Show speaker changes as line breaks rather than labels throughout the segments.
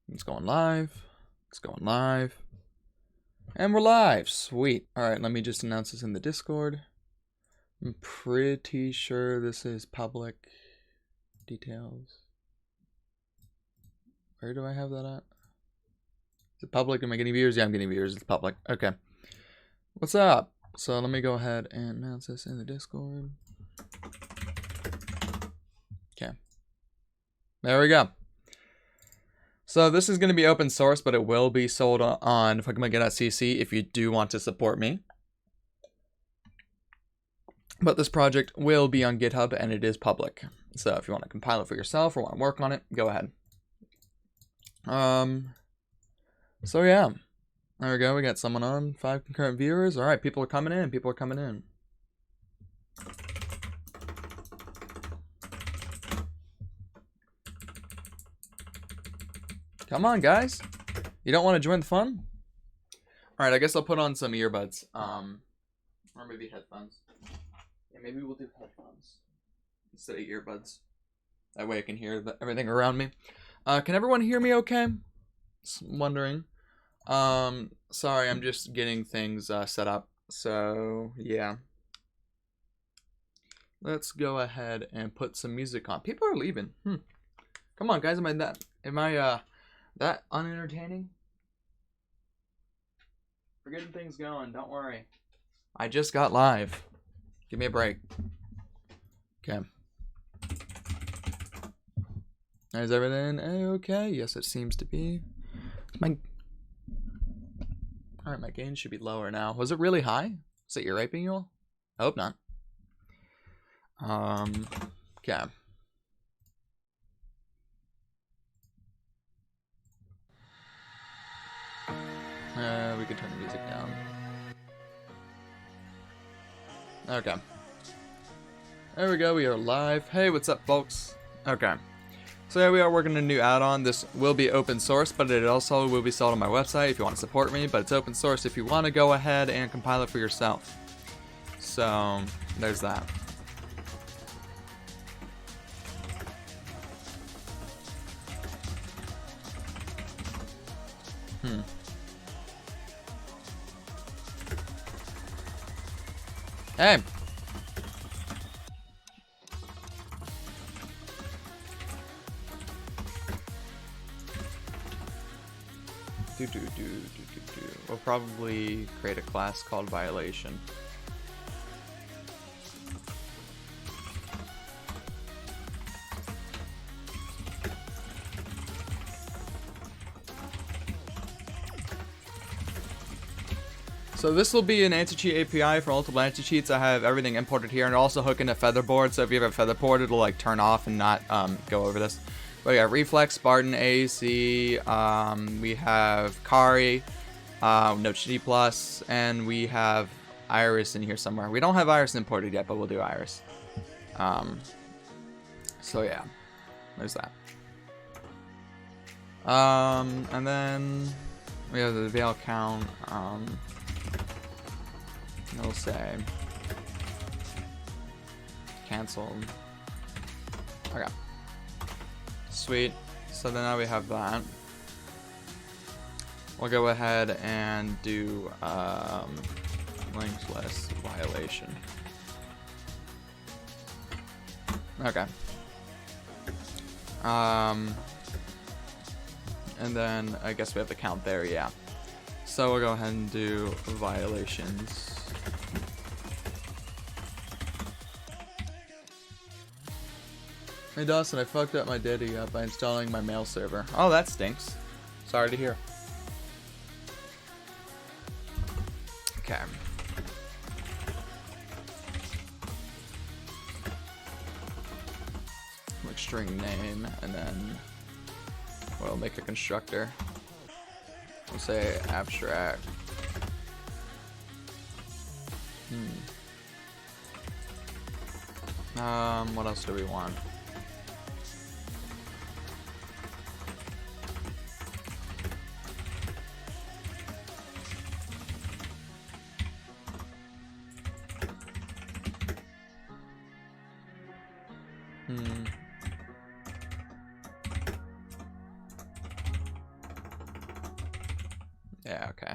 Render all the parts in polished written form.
It's going live. It's going live. And we're live. Sweet. Alright, let me just announce this in the Discord. I'm pretty sure this is public details. Where do I have that at? Is it public? Am I getting viewers? Yeah, I'm getting viewers. It's public. Okay. What's up? So let me go ahead and announce this in the Discord. Okay. There we go. So this is going to be open source, but it will be sold on fuckmyget.cc if you do want to support me. But this project will be on GitHub and it is public. So if you want to compile it for yourself or want to work on it, go ahead. So yeah. There we go. We got someone on. 5 concurrent viewers. All right, people are coming in. People are coming in. Come on, guys. You don't want to join the fun? All right, I guess I'll put on some earbuds. Or maybe headphones. Yeah, maybe we'll do headphones instead of earbuds. That way I can hear everything around me. Can everyone hear me okay? Just wondering. Sorry, I'm just getting things set up. So, yeah. Let's go ahead and put some music on. People are leaving. Come on, guys. Am I that unentertaining? We're getting things going. Don't worry. I just got live. Give me a break. Okay. Is everything okay? Yes, it seems to be. Alright, my gain should be lower now. Was it really high? Is it irritating you all? I hope not. Okay. We could turn the music down. Okay. There we go, we are live. Hey, what's up, folks? Okay. So yeah, we are working on a new add-on. This will be open source, but it also will be sold on my website if you want to support me. But it's open source if you want to go ahead and compile it for yourself. So, there's that. Hey! We'll probably create a class called Violation. So this will be an anti-cheat API for multiple anti-cheats. I have everything imported here, and also hook into Featherboard. So if you have a Featherboard, it'll like turn off and not go over this. But we got Reflex, Spartan, AAC. We have Kari, Node Plus, and we have Iris in here somewhere. We don't have Iris imported yet, but we'll do Iris. So yeah, there's that. And then we have the veil count. It'll say canceled. Okay. Sweet. So then now we have that. We'll go ahead and do linked list violation. Okay. And then I guess we have the count there, yeah. So we'll go ahead and do violations. Hey Dawson, I fucked up my data by installing my mail server. Oh, that stinks. Sorry to hear. Okay. Like string name, and then we'll make a constructor. We'll say abstract. What else do we want? Yeah, okay.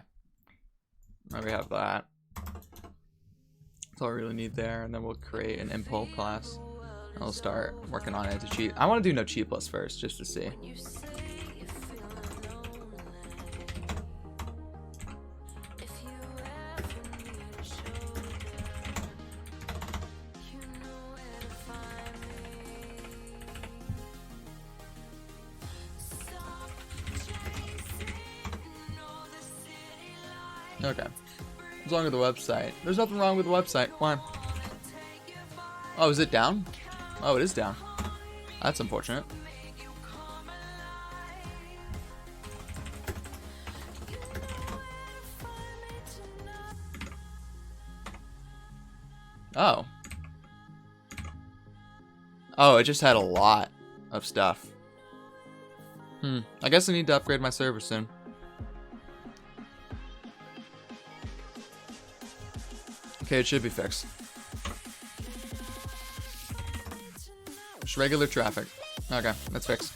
Now we have that. That's all I really need there, and then we'll create an impl class. And we'll start working on anti-cheat. I want to do no cheat plus first, just to see. Okay. What's wrong with the website? There's nothing wrong with the website. Why? Oh, is it down? Oh, it is down. That's unfortunate. Oh. Oh, it just had a lot of stuff. I guess I need to upgrade my server soon. Okay, it should be fixed. Just regular traffic. Okay, that's fixed.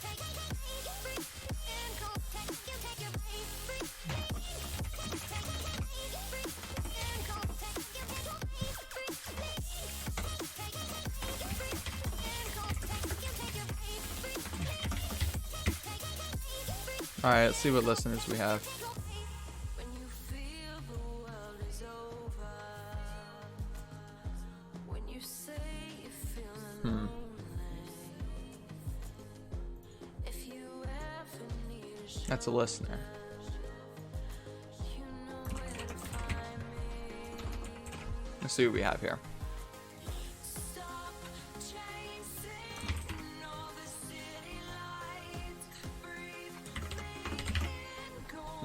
Alright, let's see what listeners we have. That's a listener. Let's see what we have here.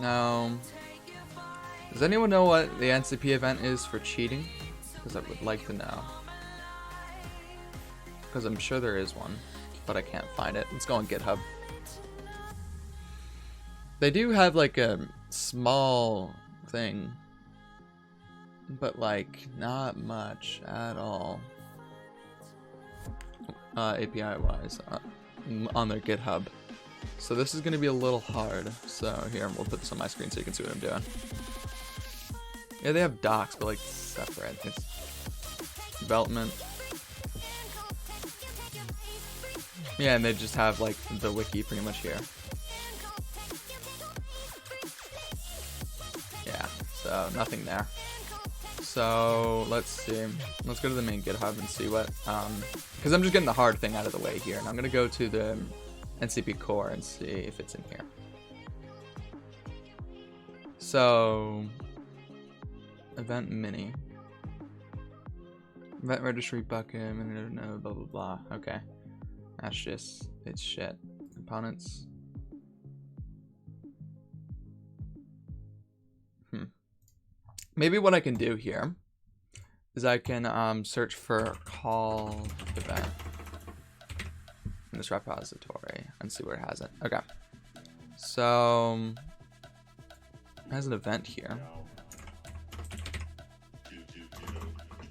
Now, does anyone know what the NCP event is for cheating? Because I would like to know. Because I'm sure there is one, but I can't find it. Let's go on GitHub. They do have like a small thing, but like not much at all. API wise on their GitHub. So this is going to be a little hard. So here, we'll put this on my screen so you can see what I'm doing. Yeah, they have docs, but like separate. It's development. Yeah, and they just have like the wiki pretty much here. Yeah, so nothing there. So let's see. Let's go to the main GitHub and see what, because I'm just getting the hard thing out of the way here. And I'm going to go to the NCP core and see if it's in here. So, event mini. Event registry bucket, no, blah, blah, blah. Okay. That's just, it's shit. Components. Maybe what I can do here is I can search for call event in this repository and see where it has it. Okay. So it has an event here.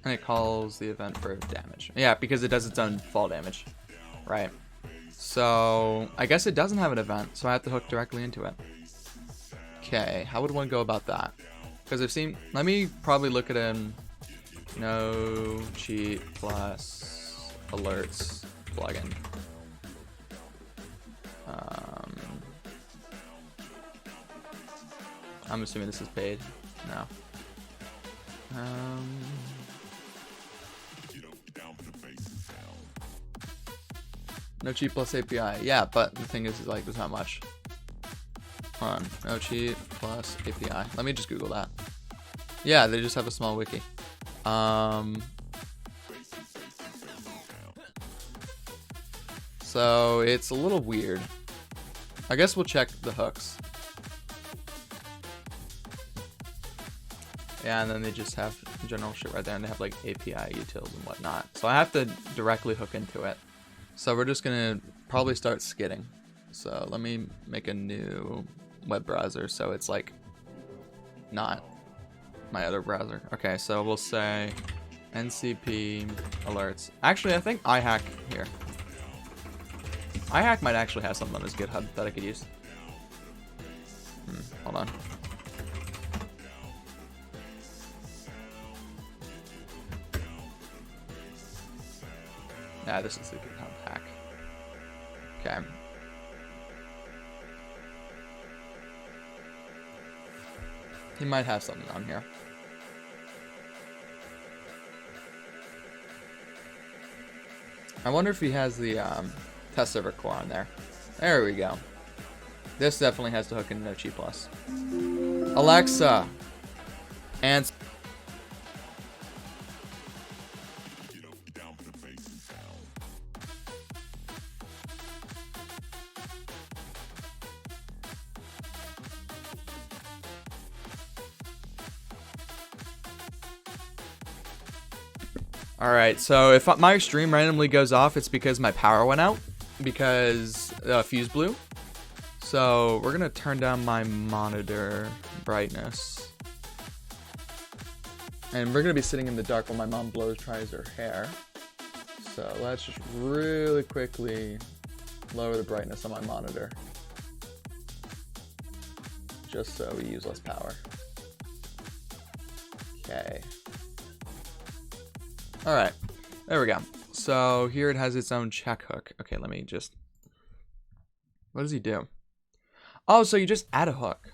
And it calls the event for damage. Yeah, because it does its own fall damage. Right. So I guess it doesn't have an event, so I have to hook directly into it. Okay, how would one go about that? Because I've seen, let me probably look at no cheat plus alerts plugin. I'm assuming this is paid. No. No cheat plus API. Yeah, but the thing is like, there's not much. Hold on. No cheat plus API. Let me just Google that. Yeah, they just have a small wiki. So it's a little weird. I guess we'll check the hooks. Yeah, and then they just have general shit right there, and they have like API utils and whatnot. So I have to directly hook into it. So we're just gonna probably start skidding. So let me make a new web browser so it's like not my other browser. Okay, so we'll say NCP alerts. Actually, I think iHack here. iHack might actually have something on his GitHub that I could use. Hold on. Yeah, this is the compound pack. Okay. He might have something on here. I wonder if he has the test server core on there. There we go. This definitely has to hook into Chi Plus. Alexa. And alright, so if my stream randomly goes off, it's because my power went out. Because the fuse blew. So we're going to turn down my monitor brightness. And we're going to be sitting in the dark while my mom tries her hair. So let's just really quickly lower the brightness on my monitor. Just so we use less power. Okay. Alright, there we go. So here it has its own check hook. Okay, let me just... What does he do? Oh, so you just add a hook.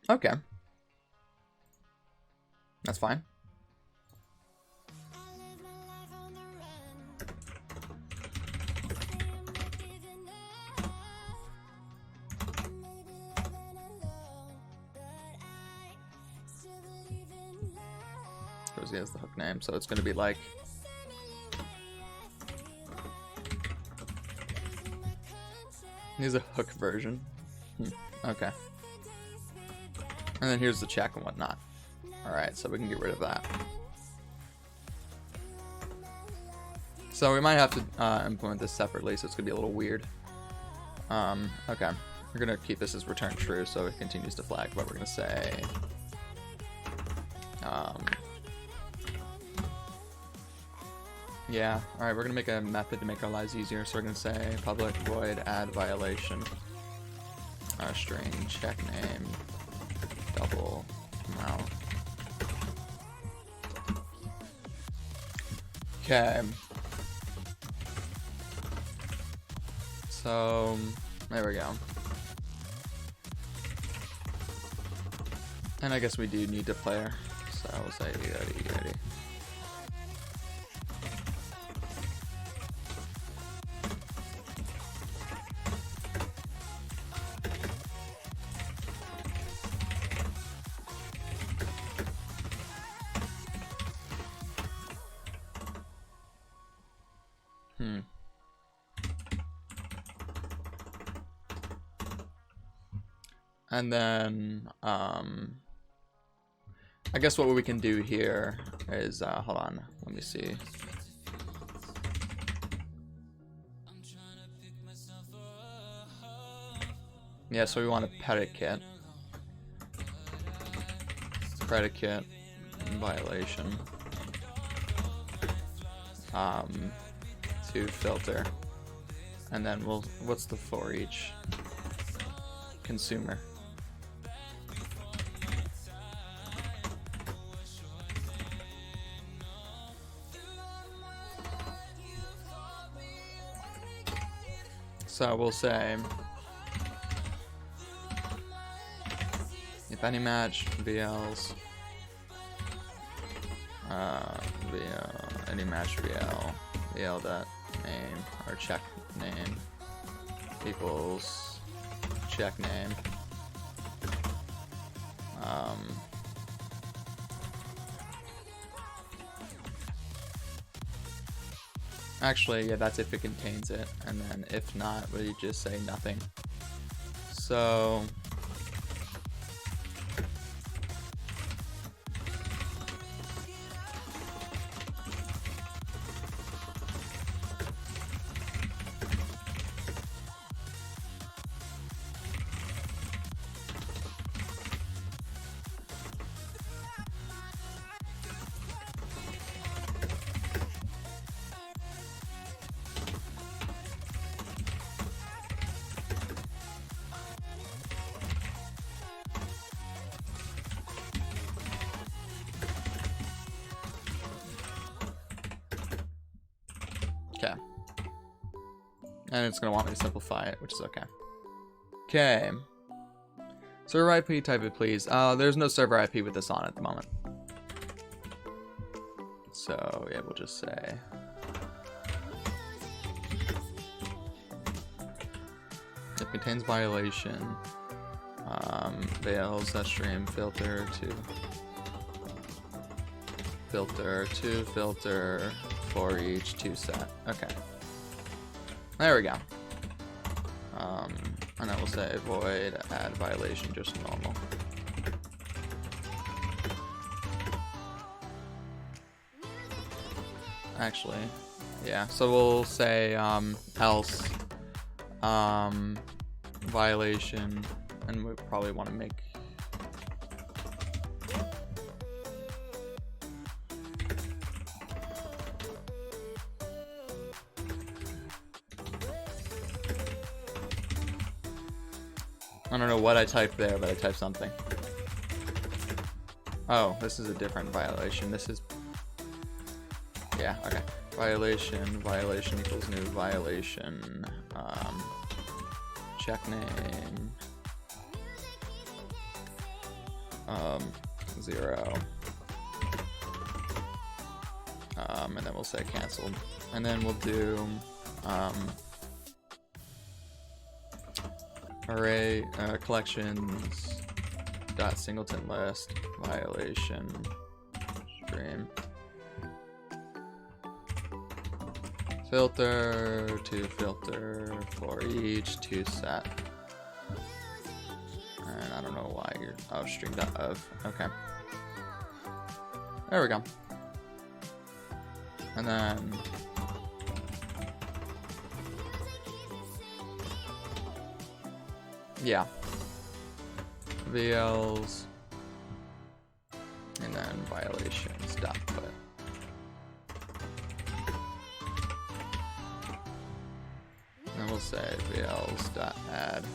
Okay. That's fine. Because he has the hook name, so it's going to be like... Here's a hook version. Okay. And then here's the check and whatnot. Alright, so we can get rid of that. So we might have to implement this separately, so it's going to be a little weird. Okay. We're going to keep this as return true, so it continues to flag, but we're going to say... Yeah, alright, we're going to make a method to make our lives easier, so we're going to say public void add violation. String check name double amount. Okay. So, there we go. And I guess we do need a player, so we'll say ready. And then, I guess what we can do here is, hold on, let me see. Yeah, so we want a predicate. Predicate violation. To filter. And then what's the for each? Consumer. So we'll say if any match VLs any match VL dot name or check name equals check name actually, yeah, that's if it contains it, and then if not, we just say nothing. So Okay. And it's going to want me to simplify it, which is okay. Okay. Server IP, type it please. There's no server IP with this on at the moment. So, yeah, we'll just say... It contains violation. Veils that stream filter to filter for each 2 set. Okay. There we go. And then we'll say void add violation just normal. Actually, yeah. So we'll say else violation, and we probably want to make I don't know what I typed there, but I typed something. Oh, this is a different violation. This is... Yeah, okay. Violation equals new violation. Check name. 0. And then we'll say canceled. And then we'll do... array collections dot singleton list violation stream filter to filter for each 2 set, and I don't know why you're string dot of. Okay, there we go. And then yeah, VLs, and then violations dot put. And we'll say VLs dot add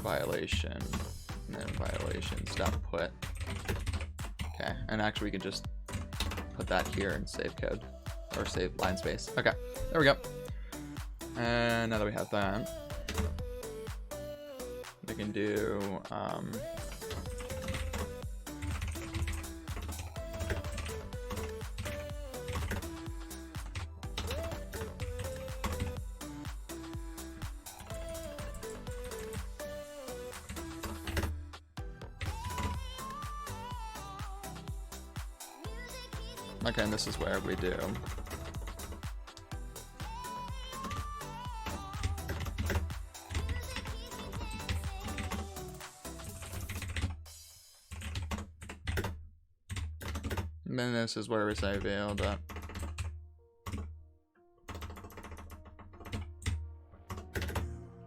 violation, and then violations dot put. Okay, and actually we can just put that here and save code, or save line space. Okay, there we go. And now that we have that, we can do okay, and this is where we do and then this is where we say veil dot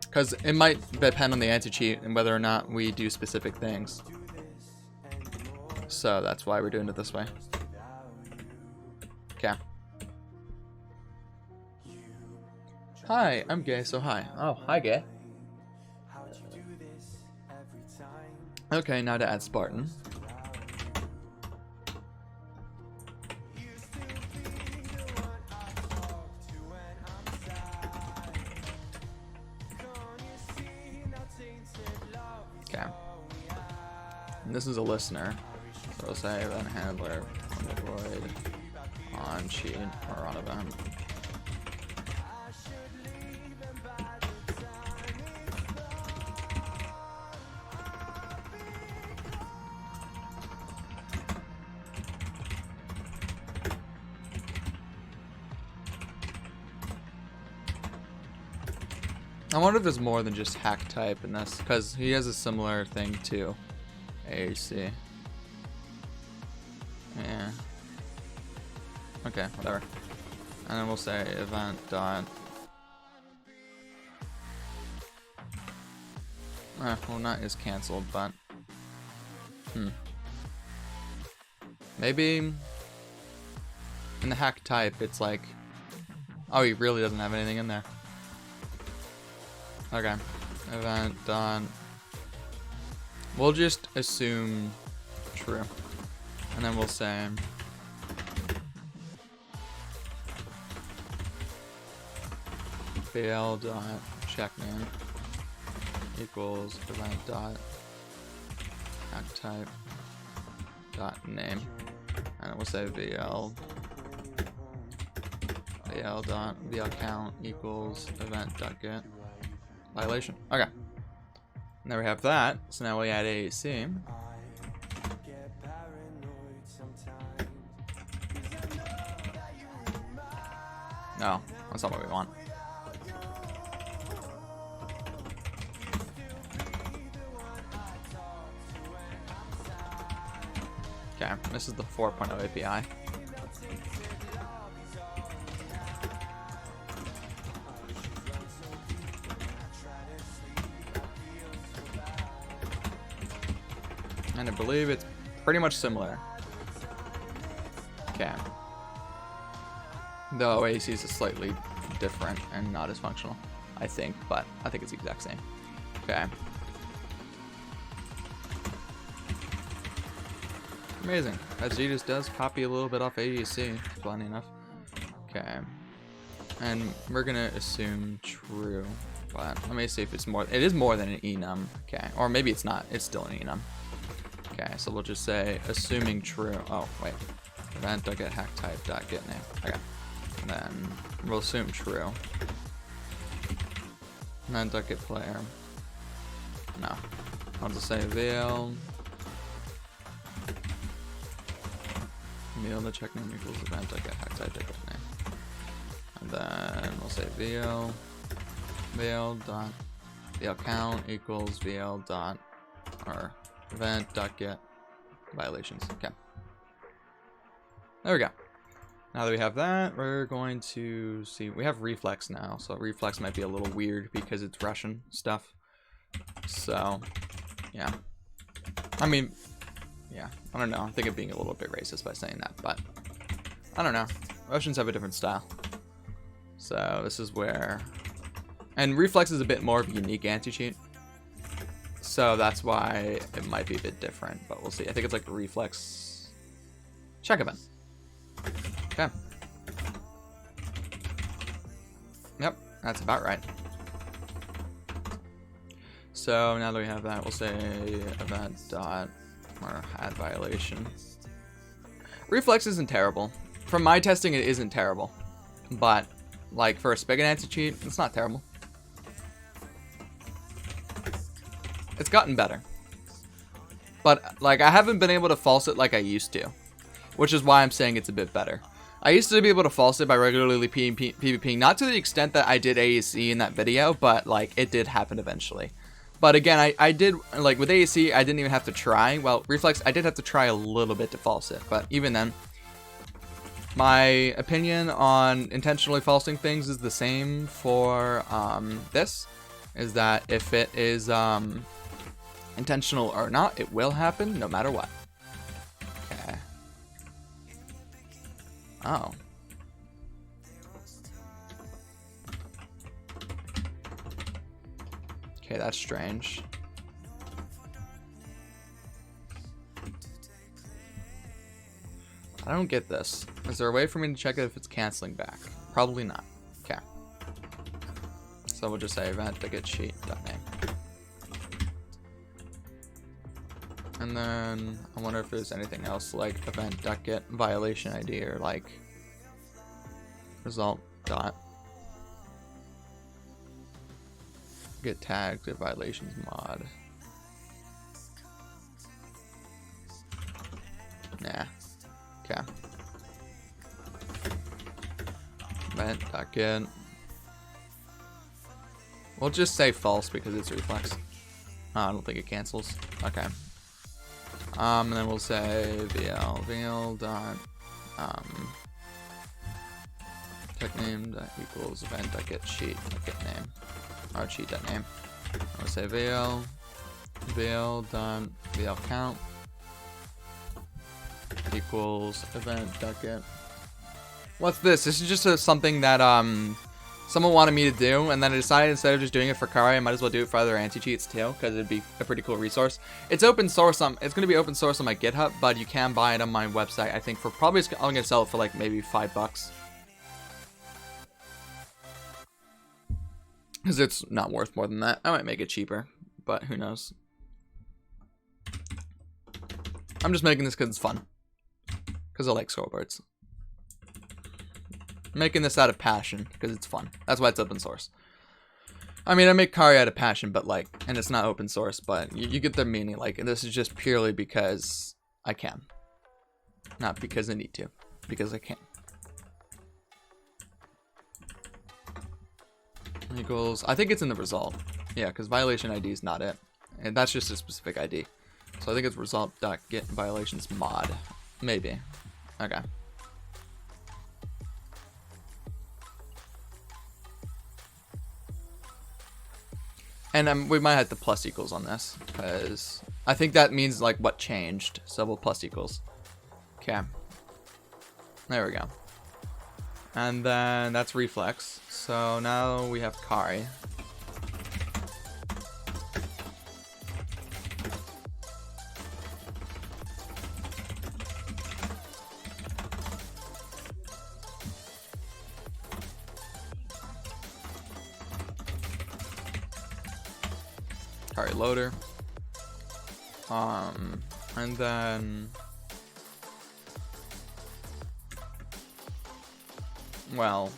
because it might depend on the anti-cheat and whether or not we do specific things. So that's why we're doing it this way. Okay. Hi, I'm gay, so hi. Oh, hi, gay. Okay, now to add Spartan. Okay. And this is a listener. So we'll say event handler on the void on cheat or on event. I wonder if there's more than just hack type in this, because he has a similar thing to AAC. Yeah. Okay, whatever. And then we'll say event dot. Well, not is canceled, but maybe in the hack type it's like, oh, he really doesn't have anything in there. Okay, event dot. We'll just assume true, and then we'll say VL dot check name equals event dot hack type dot name, and we'll say VL dot VL count equals event dot get violation. Okay. Now we have that. So now we add AAC. No, that's not what we want. Okay, this is the 4.0 API. And I believe it's pretty much similar. Okay. Though AAC is slightly different and not as functional, I think, but I think it's the exact same. Okay. Amazing. As does copy a little bit off AAC, funny enough. Okay. And we're gonna assume true, but let me see if it's more. It is more than an enum. Okay. Or maybe it's not. It's still an enum. Okay, so we'll just say assuming true. Oh, wait. Event.get hack type dot get name. Okay. And then we'll assume true. Event.get player. No. I'll just say VL. VL the check name equals event.get hack type dot get name. And then we'll say VL dot VL count equals VL dot or event.get violations. Okay. There we go. Now that we have that, we're going to see. We have reflex now, so reflex might be a little weird because it's Russian stuff. So, yeah. I mean, yeah. I don't know. I think I'm being a little bit racist by saying that, but I don't know. Russians have a different style. So this is where, and reflex is a bit more of a unique anti-cheat. So that's why it might be a bit different, but we'll see. I think it's like a reflex check event. Okay. Yep, that's about right. So now that we have that, we'll say event dot or add violation. Reflex isn't terrible. From my testing, it isn't terrible. But like for a spigot anti-cheat, it's not terrible. It's gotten better. But like I haven't been able to false it like I used to, which is why I'm saying it's a bit better. I used to be able to false it by regularly PvPing, not to the extent that I did AAC in that video, but like it did happen eventually. But again, I did, like with AAC, I didn't even have to try. Well, reflex, I did have to try a little bit to false it, but even then, my opinion on intentionally falsing things is the same for this, is that if it is intentional or not, it will happen no matter what. Okay. Oh. Okay, that's strange. I don't get this. Is there a way for me to check it if it's canceling back? Probably not. Okay. So we'll just say event.getCheat.name. And then I wonder if there's anything else like event.get violation ID or like result dot get tagged at violations mod. Nah. Okay. Event.get. We'll just say false because it's reflex. I don't think it cancels. Okay. And then we'll say VL dot check name dot equals event dot get cheat dot get name or cheat dot name. We'll say VL dot VL count equals event dot get. What's this? This is just something that someone wanted me to do, and then I decided instead of just doing it for Kari, I might as well do it for other anti-cheats too, because it'd be a pretty cool resource. It's open source. It's going to be open source on my GitHub, but you can buy it on my website. I think for probably I'm going to sell it for like maybe $5. Because it's not worth more than that. I might make it cheaper, but who knows. I'm just making this because it's fun. Because I like scoreboards. I'm making this out of passion because it's fun. That's why it's open source. I mean, I make Kari out of passion, but like, and it's not open source, but you get the meaning. Like, this is just purely because I can. Not because I need to. Because I can. Equals, I think it's in the result. Yeah, because violation ID is not it. And that's just a specific ID. So I think it's result.get violations mod. Maybe. Okay. And we might have to plus equals on this, because I think that means like what changed. So we'll plus equals. Okay. There we go. And then that's reflex. So now we have Kari. Kari loader. And then, well,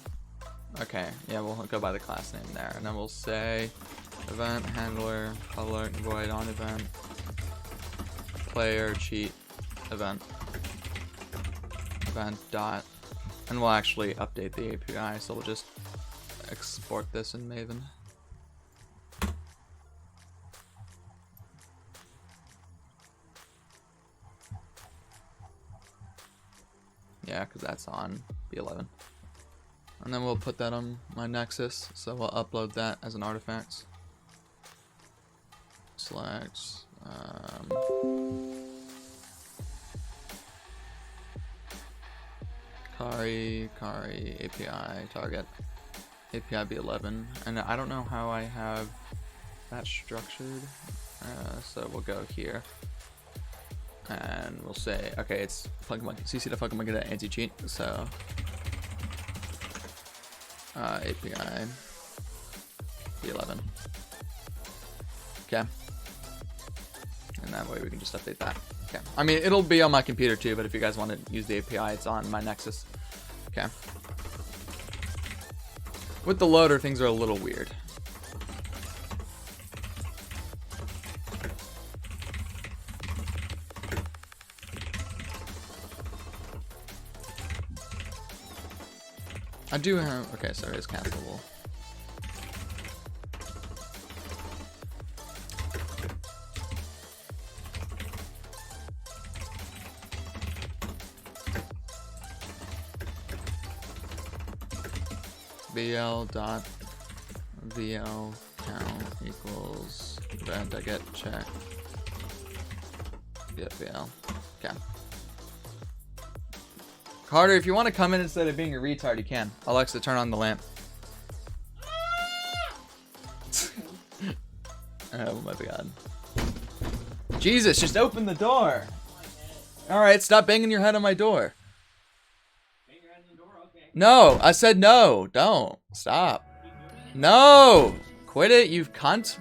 okay, yeah, we'll go by the class name there, and then we'll say event handler public void on event player cheat event dot, and we'll actually update the API, so we'll just export this in Maven. Yeah, because that's on B11. And then we'll put that on my Nexus, so we'll upload that as an artifact. Select Kari API target API B11, and I don't know how I have that structured, so we'll go here. And we'll say, okay, it's CC to fucking get an Anticheat, so API B11. Okay. And that way we can just update that. Okay. I mean, it'll be on my computer too, but if you guys want to use the API, it's on my Nexus. Okay. With the loader, things are a little weird. I do have, okay, so it is cancelable. VL count equals event I get check. Get VL. Okay. Carter, if you want to come in instead of being a retard, you can. Alexa, turn on the lamp. Oh my god. Jesus, just open the door. Alright, stop banging your head on my door. Bang your head on the door? Okay. No, I said no. Don't. Stop. No! Quit it, you cunt.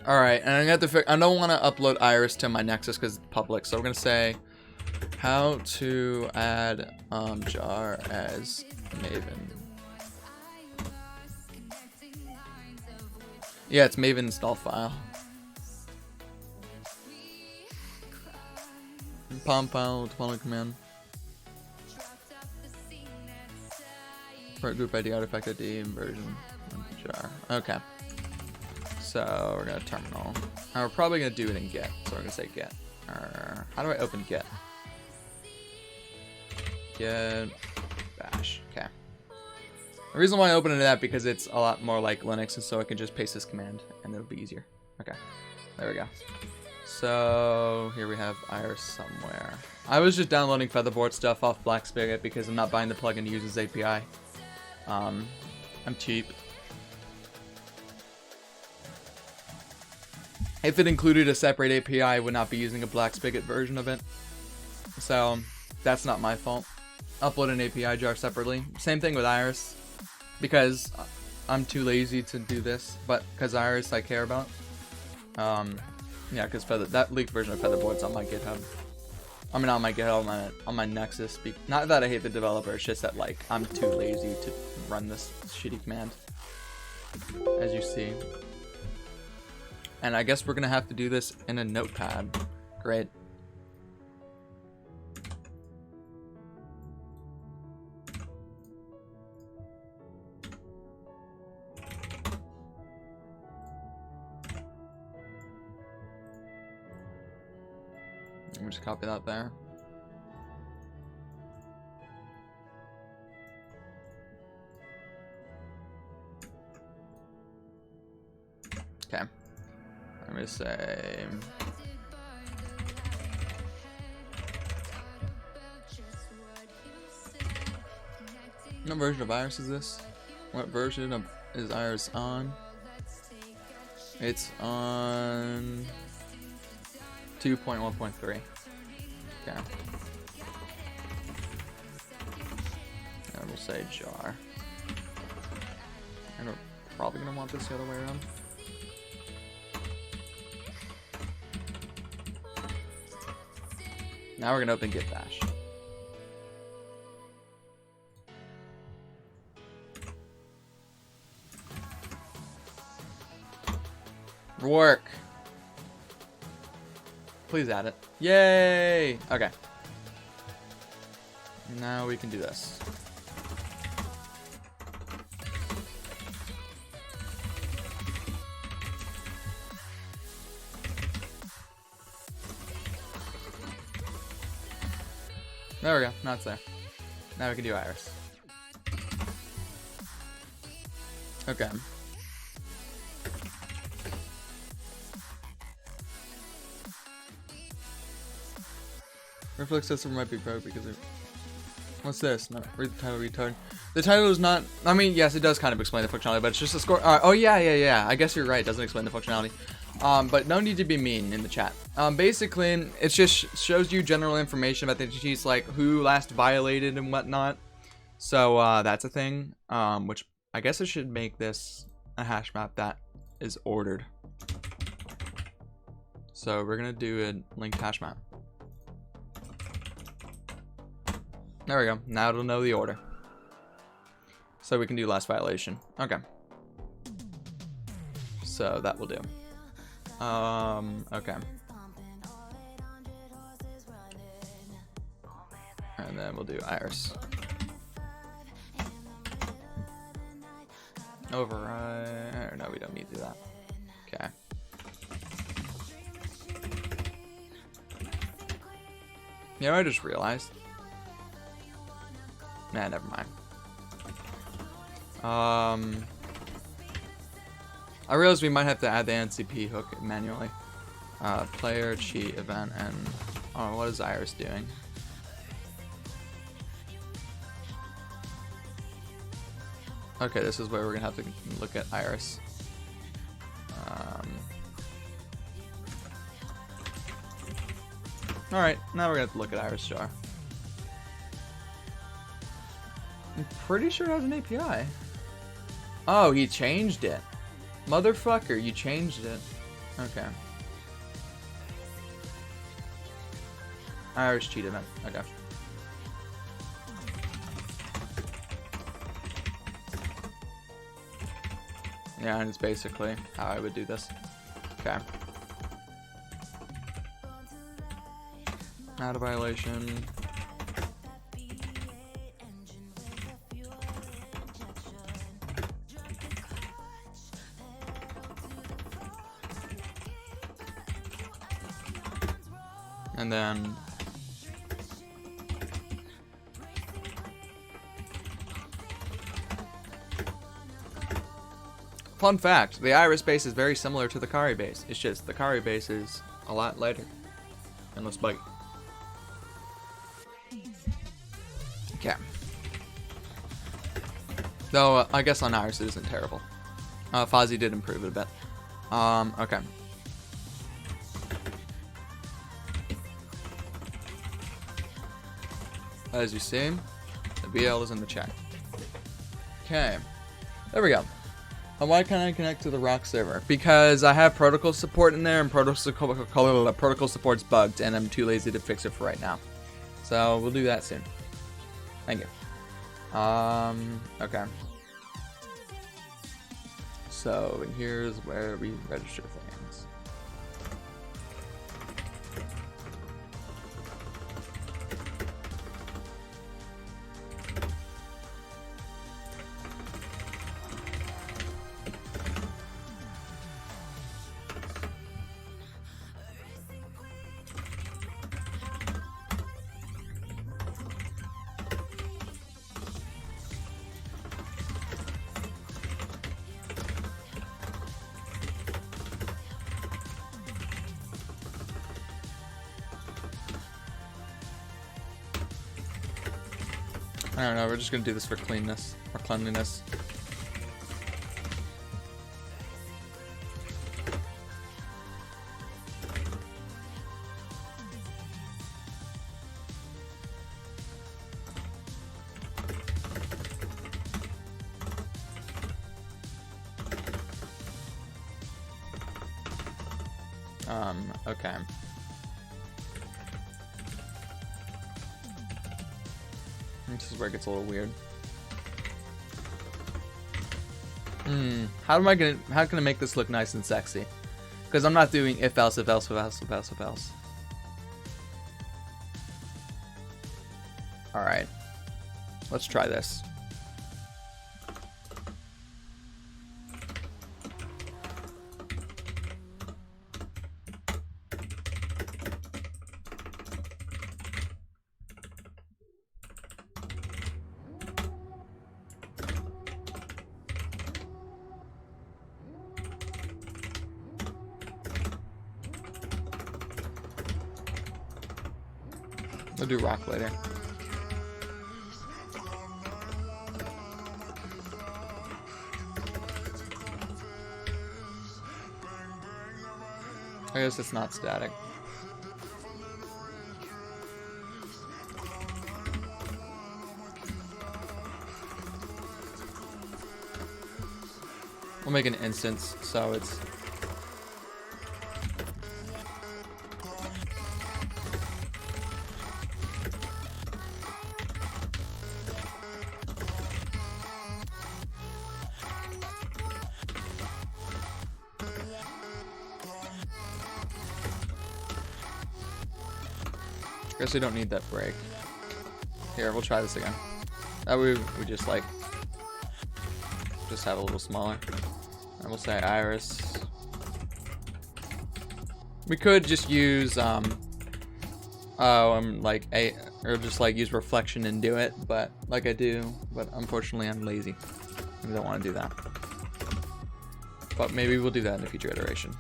Alright, and I have to I don't want to upload Iris to my Nexus because it's public, so we're going to say how to add jar as Maven. Yeah, it's Maven install file. Palm file with following command. Group ID, artifact ID, version, jar. Okay. So we're gonna terminal. And we're probably gonna do it in get. So we're gonna say get. How do I open get? Get bash. Okay. The reason why I open it in that because it's a lot more like Linux, and so I can just paste this command and it'll be easier. Okay. There we go. So here we have Iris somewhere. I was just downloading Featherboard stuff off Black Spigot because I'm not buying the plugin to use its API. I'm cheap. If it included a separate API, I would not be using a Black Spigot version of it. So that's not my fault. upload an API jar separately. Same thing with Iris, because I'm too lazy to do this, but because Iris I care about. Yeah, because that leaked version of Featherboard's on my GitHub. I mean, on my GitHub, on my Nexus. Not that I hate the developer, it's just that like I'm too lazy to run this shitty command, as you see. And I guess we're gonna have to do this in a notepad. Great. Let me just copy that there. Okay. Let me say. What version of Iris is this? What version of is Iris on? It's on 2.1.3. Okay. And we'll say jar. And we're probably gonna want this the other way around. Now we're gonna open git bash. Work. Please add it. Yay! Okay. Now we can do this. There we go. Now it's there. Now we can do Iris. Okay. Reflex system might be broke because of... What's this? No, read the title, retard. The title is not... I mean, yes, it does kind of explain the functionality, but it's just a score... oh, yeah. I guess you're right. It doesn't explain the functionality. But no need to be mean in the chat. Basically, it just shows you general information about the anti-cheats, like who last violated and whatnot. So, that's a thing. Which I guess I should make this a hash map that is ordered. So, we're going to do a linked hash map. There we go. Now it'll know the order. So we can do last violation. Okay. So that will do. Okay. And then we'll do Iris. Override. No, we don't need to do that. Okay. You know, I just realized. Nah, never mind. I realized we might have to add the NCP hook manually. Player, cheat, event, and... Oh, what is Iris doing? Okay, this is where we're gonna have to look at Iris. Alright, now we're gonna have to look at Iris jar. I'm pretty sure it has an API. Oh, he changed it. Motherfucker, you changed it. Okay. Irish cheat event. Okay. Yeah, and it's basically how I would do this. Okay. Not a violation. And then fun fact, the Iris base is very similar to the Kari base. It's just the Kari base is a lot lighter and less buggy. Okay. Though I guess on Iris it isn't terrible. Fozzie did improve it a bit. Okay. As you see, The BL is in the chat. Okay. There we go. And why can't I connect to the Rock server? Because I have protocol support in there, and protocol support's bugged, and I'm too lazy to fix it for right now. So we'll do that soon. Thank you. Okay. So here's where we register things. I don't know, we're just gonna do this for cleanness, or cleanliness. Okay. This is where it gets a little weird. How can I make this look nice and sexy? Because I'm not doing if else, if else, if else, if else, if else. Alright. Let's try this. We'll do rock later. I guess it's not static. We'll make an instance so it's guess we don't need that break. Here, we'll try this again. That way we just like have a little smaller. And we'll say iris. We could just use like or just like use reflection and do it, but like I do, but unfortunately I'm lazy. I don't want to do that. But maybe we'll do that in a future iteration.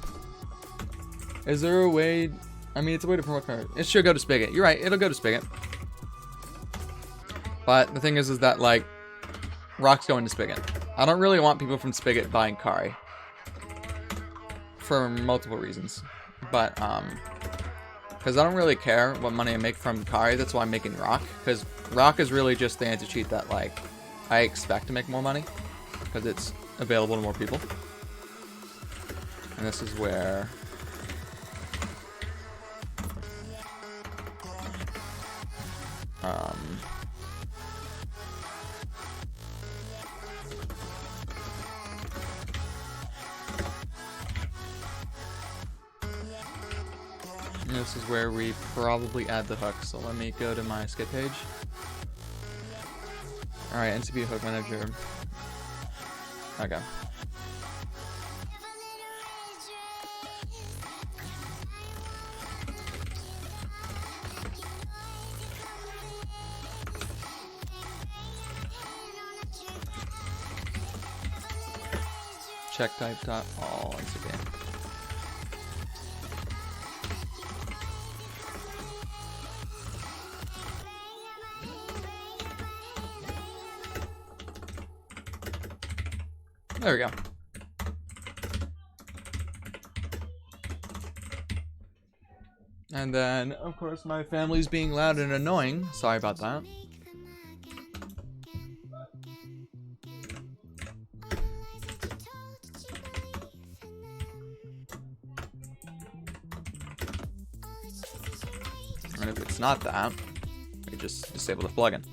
Is there a way? I mean, it's a way to promote cars. It should go to Spigot. You're right. It'll go to Spigot. But the thing is that, like, Rock's going to Spigot. I don't really want people from Spigot buying Kari. For multiple reasons. But, because I don't really care what money I make from Kari. That's why I'm making Rock. Because Rock is really just the anti-cheat that, like, I expect to make more money. Because it's available to more people. And this is where... this is where we probably add the hook. So let me go to my skip page. Alright, NCP hook manager. Okay. Check type dot all NCP. There we go. And then, of course, my family's being loud and annoying. Sorry about that. And if it's not that, we just disable the plugin.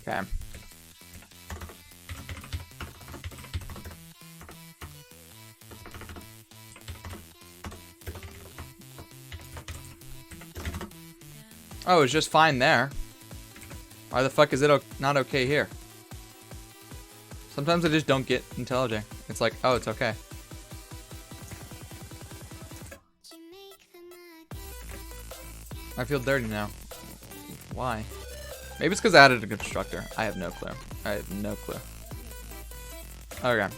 Okay. Oh, it's just fine there. Why the fuck is it not okay here? Sometimes I just don't get IntelliJ. It's like, oh, it's okay. I feel dirty now. Why? Maybe it's because I added a constructor. I have no clue. I have no clue. Okay.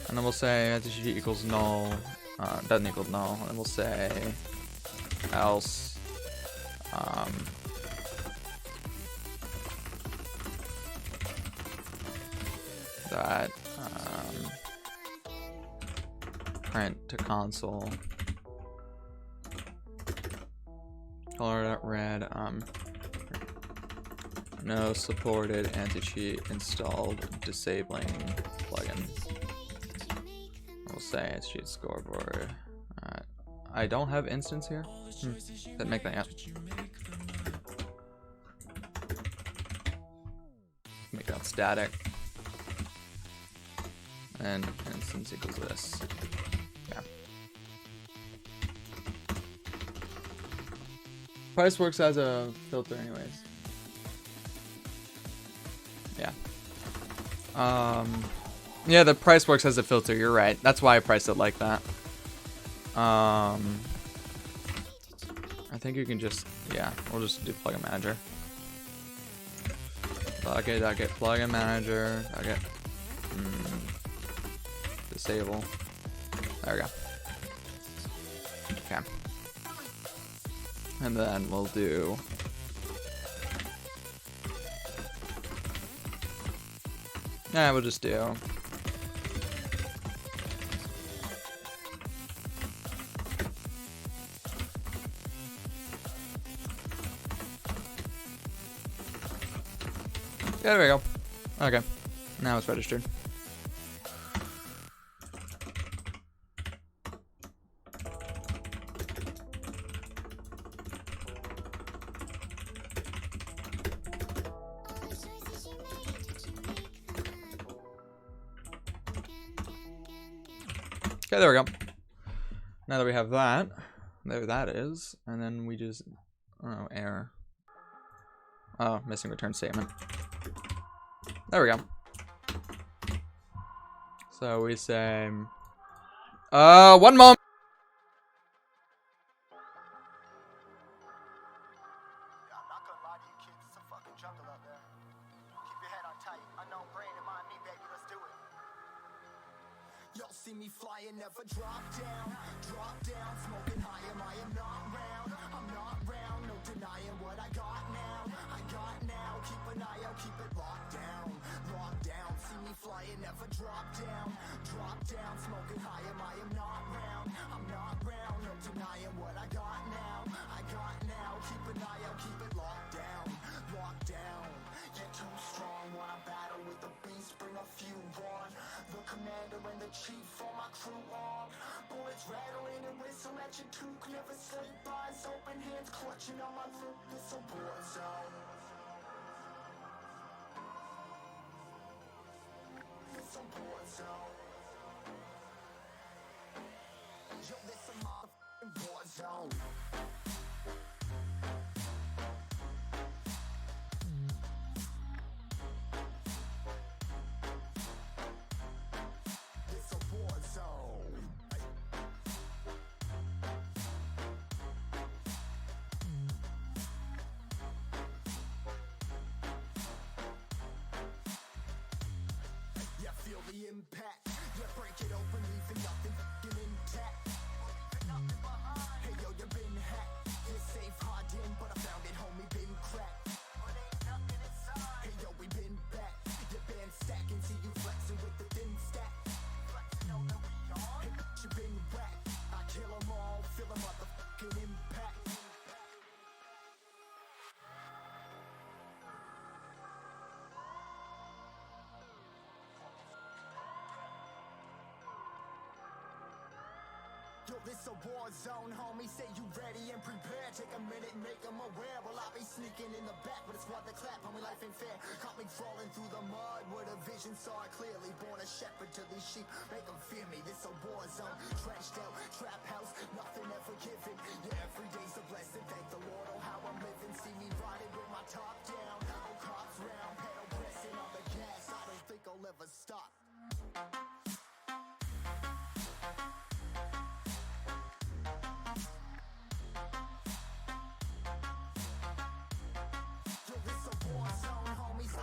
And then we'll say anticheat equals null. Doesn't equal null. And we'll say else. That print to console. Color that red. No supported anti-cheat installed disabling plugin. We'll say anti-cheat scoreboard. I don't have instance here. Didn't make that yet. Make that static. And instance equals this. Yeah. Price works as a filter anyways. Yeah. Yeah, the price works as a filter, you're right. That's why I priced it like that. I think you can just, yeah, we'll just do plugin manager. Okay, plugin manager. Okay. Disable. There we go. Okay. And then we'll do yeah, we'll just do yeah, there we go. Okay. Now it's registered. Okay, there we go. Now that we have that, there that is, and then we just, oh, error. Oh, missing return statement. There we go. So we say, one moment.
Y'all see me flying, never drop down, smoking high, I am not round, I'm not round, no denying what I got now, keep an eye out, keep it locked down, see me flying, never drop down, smoking high, I am not round, no denying what I got now, keep an eye out, keep it locked down, you're too strong, wanna battle with the beast, bring a few on, the commander and the chief for my crew on. Bullets rattling and whistle at your toque. Never sleep, eyes open, hands clutching on my loot. This a war zone. This a war zone. Yo, this a motherfucking war zone. Impact, yeah, break it open, leaving nothing f***ing intact. Hey yo, you been hacked, you're safe, hard in, but I found it, homie, been cracked. Hey yo, we been back, your band stacking, see you flexing with the thin stack. Hey, you been whacked, I kill them all, feel a motherfucking impact. This a war zone, homie. Say you ready and prepared. Take a minute, make them aware. Well, I'll be sneaking in the back, but it's what the clap. Homie, life ain't fair. Caught me falling through the mud with a vision, saw it clearly. Born a shepherd to these sheep, make them fear me. This a war zone, trenched out, trap house, nothing ever given. Yeah, every day's a blessing. Thank the Lord, oh how I'm living. See me riding with my top down, oh cops round, pedal pressing on the gas. I don't think I'll ever stop. Yo, this a war zone, homies.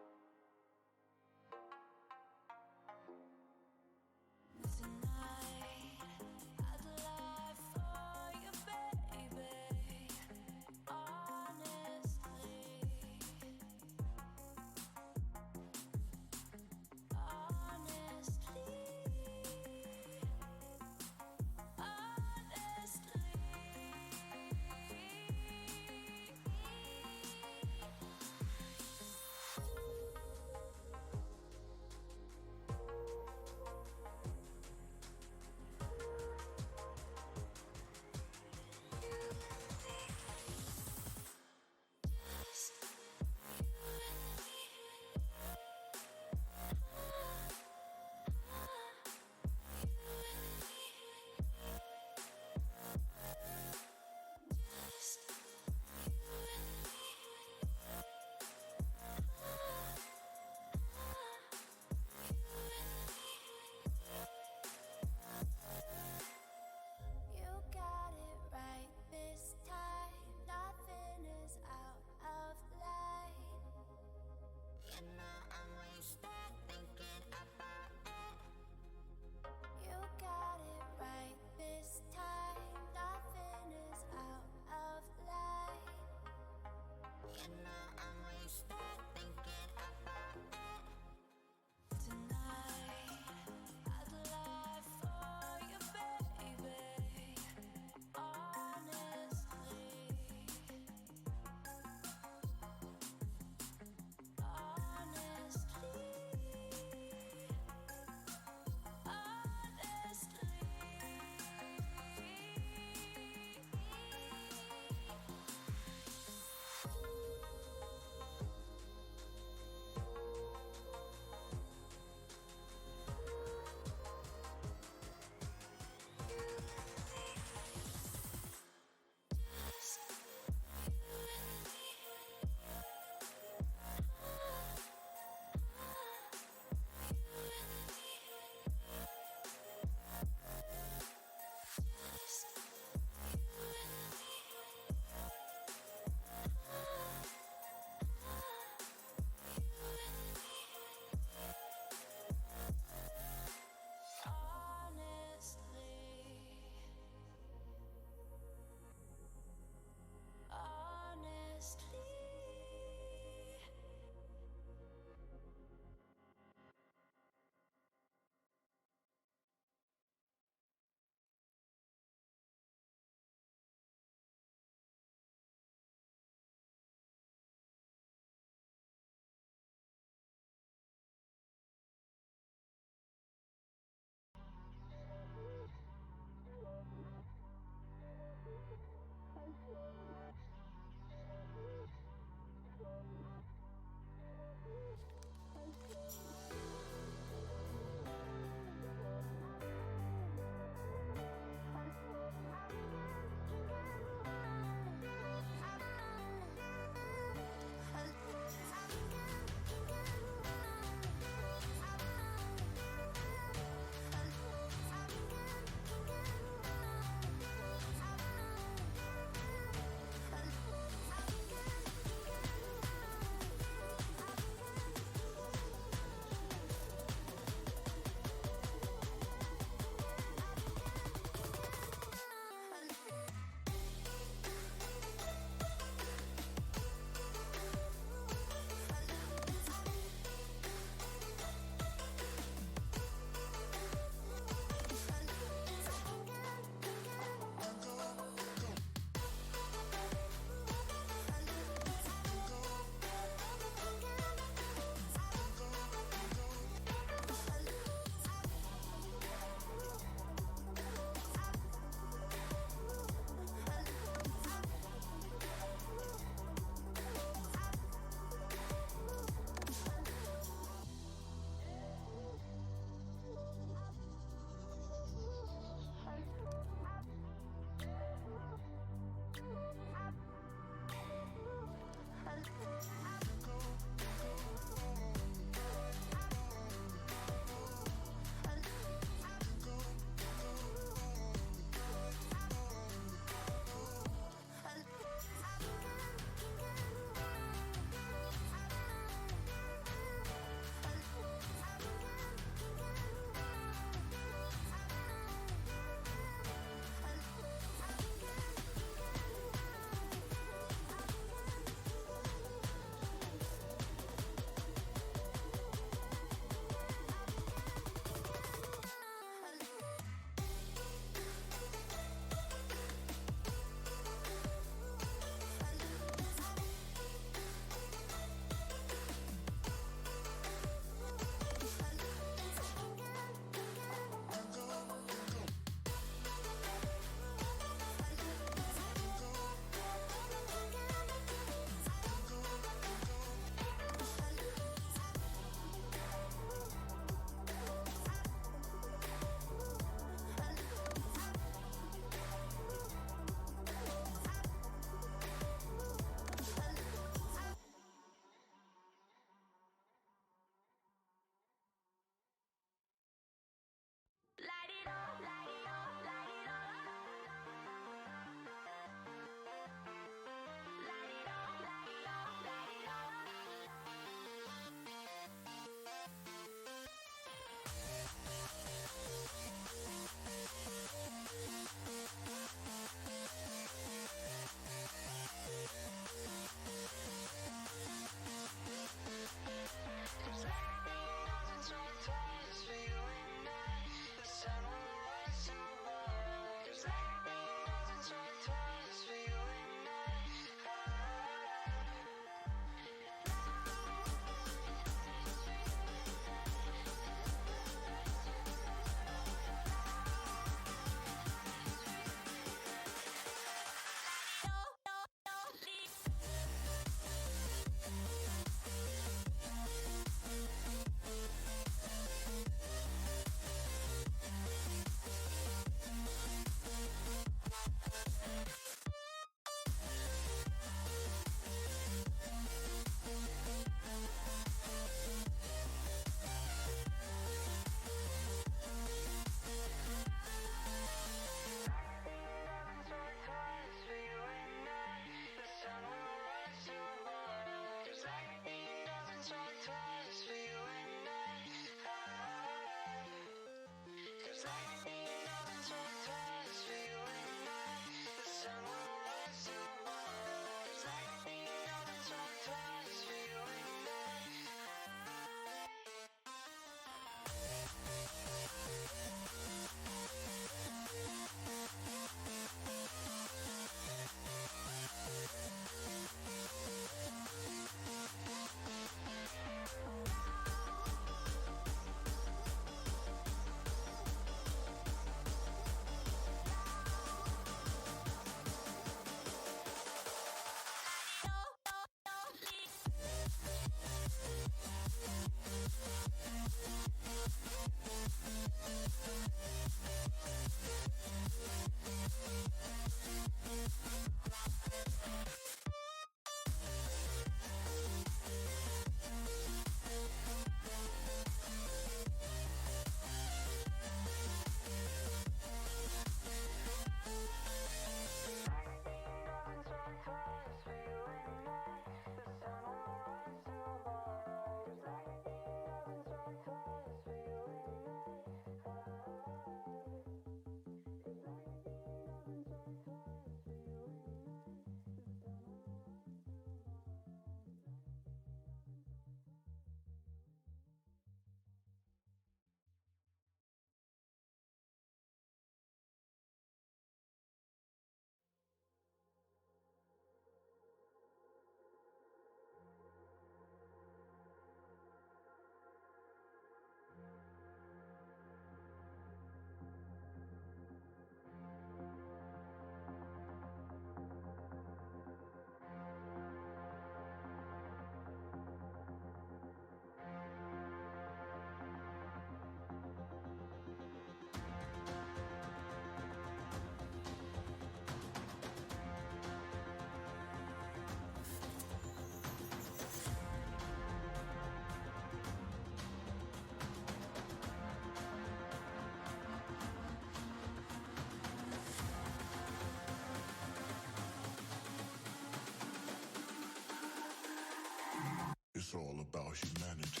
about humanity.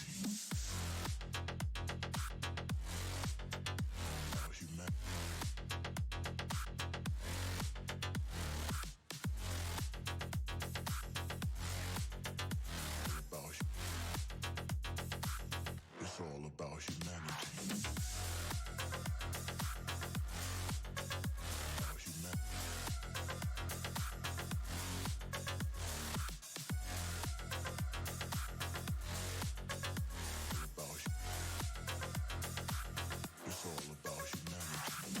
About humanity. It's all about humanity. About humanity. It's all about humanity.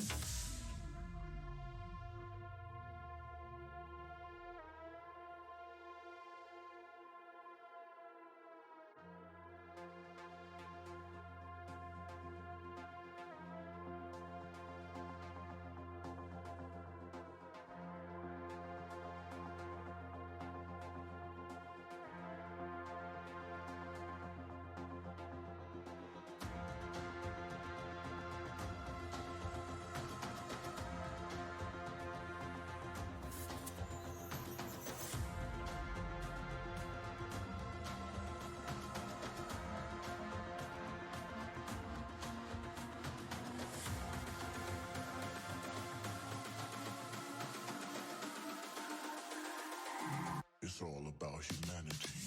It's all about humanity.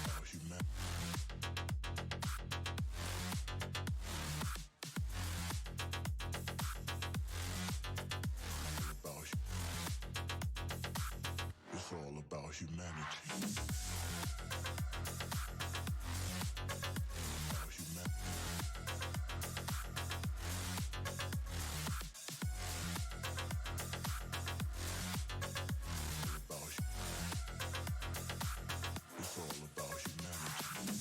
About humanity. It's all about humanity. About humanity. It's all about humanity.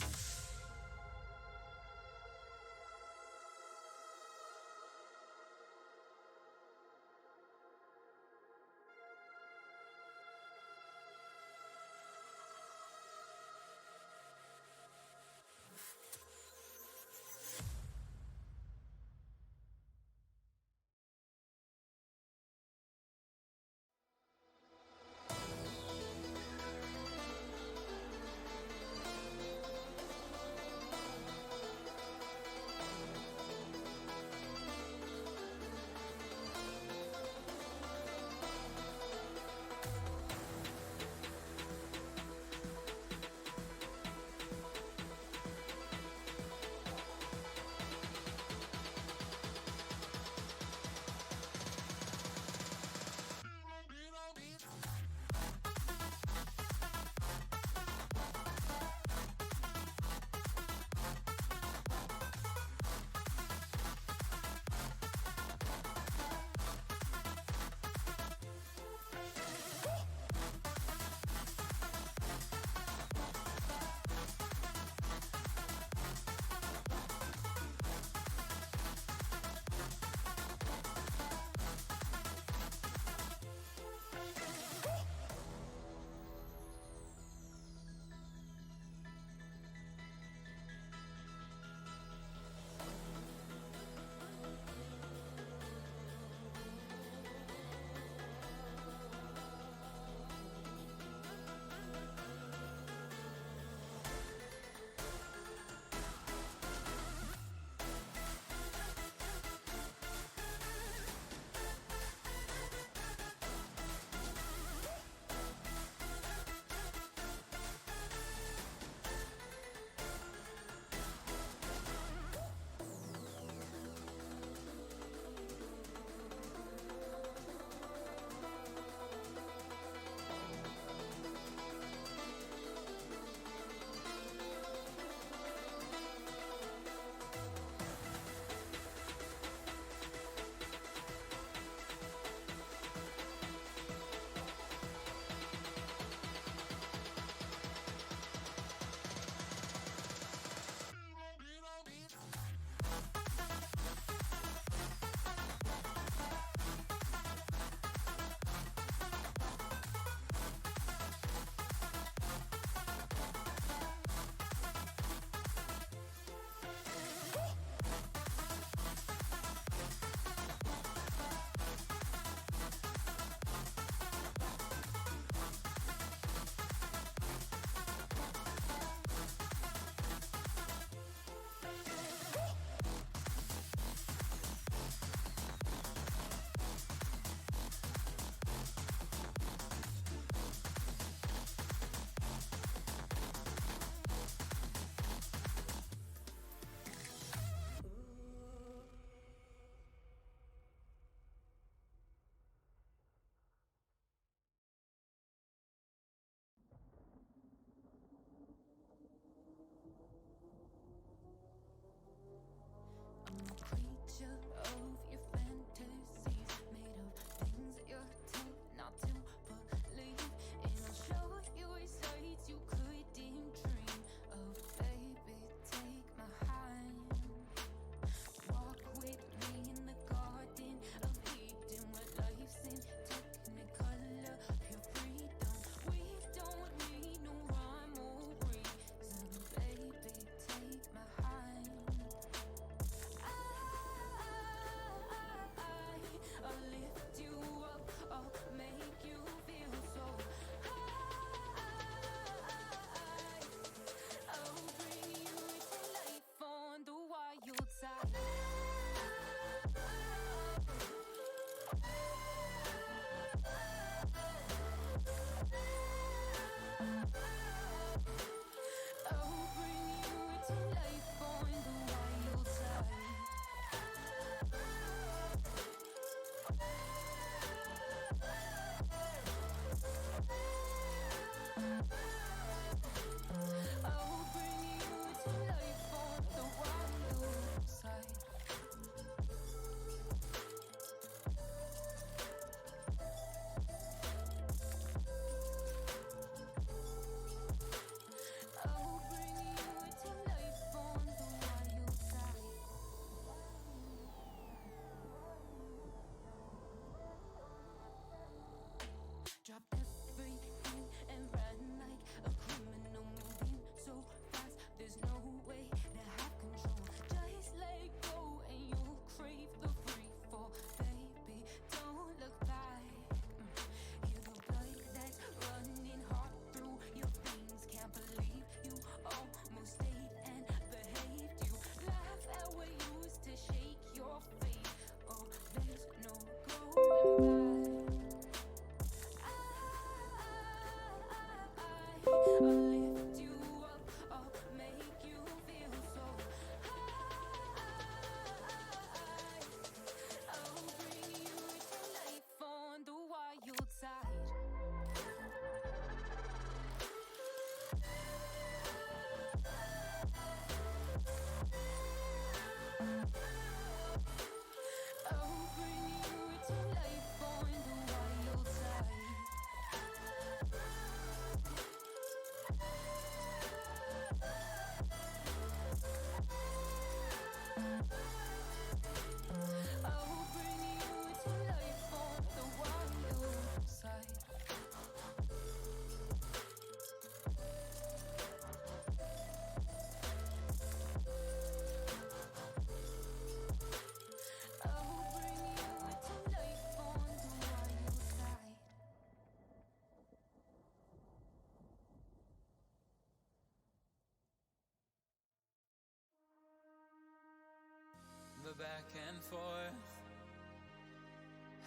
back and forth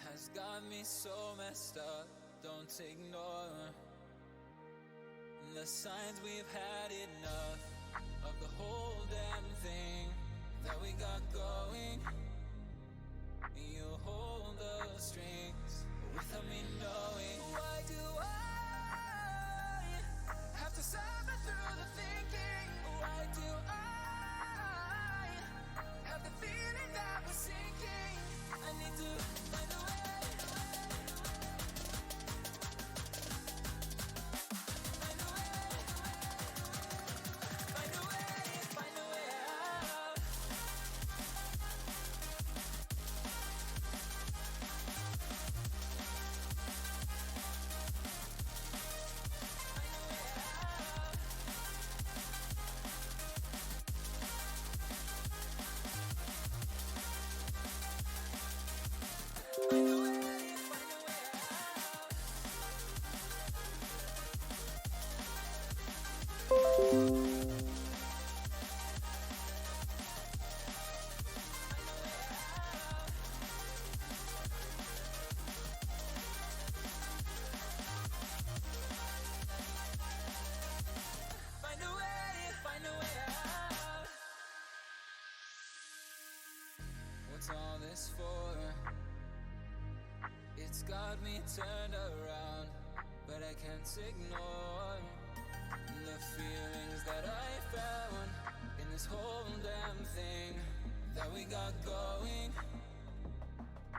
has got me so messed up. Don't ignore the signs. We've had enough of the whole damn thing that we got going. You hold the strings without me knowing. Why do I have to suffer through the thinking? Why do I have the feeling that we're sinking? I need to find a way. Find a way. Find a way. Find a way out. Find a way. Find a way, find a way out. What's all this for? It's got me turned around, but I can't ignore the feelings that I found in this whole damn thing that we got going.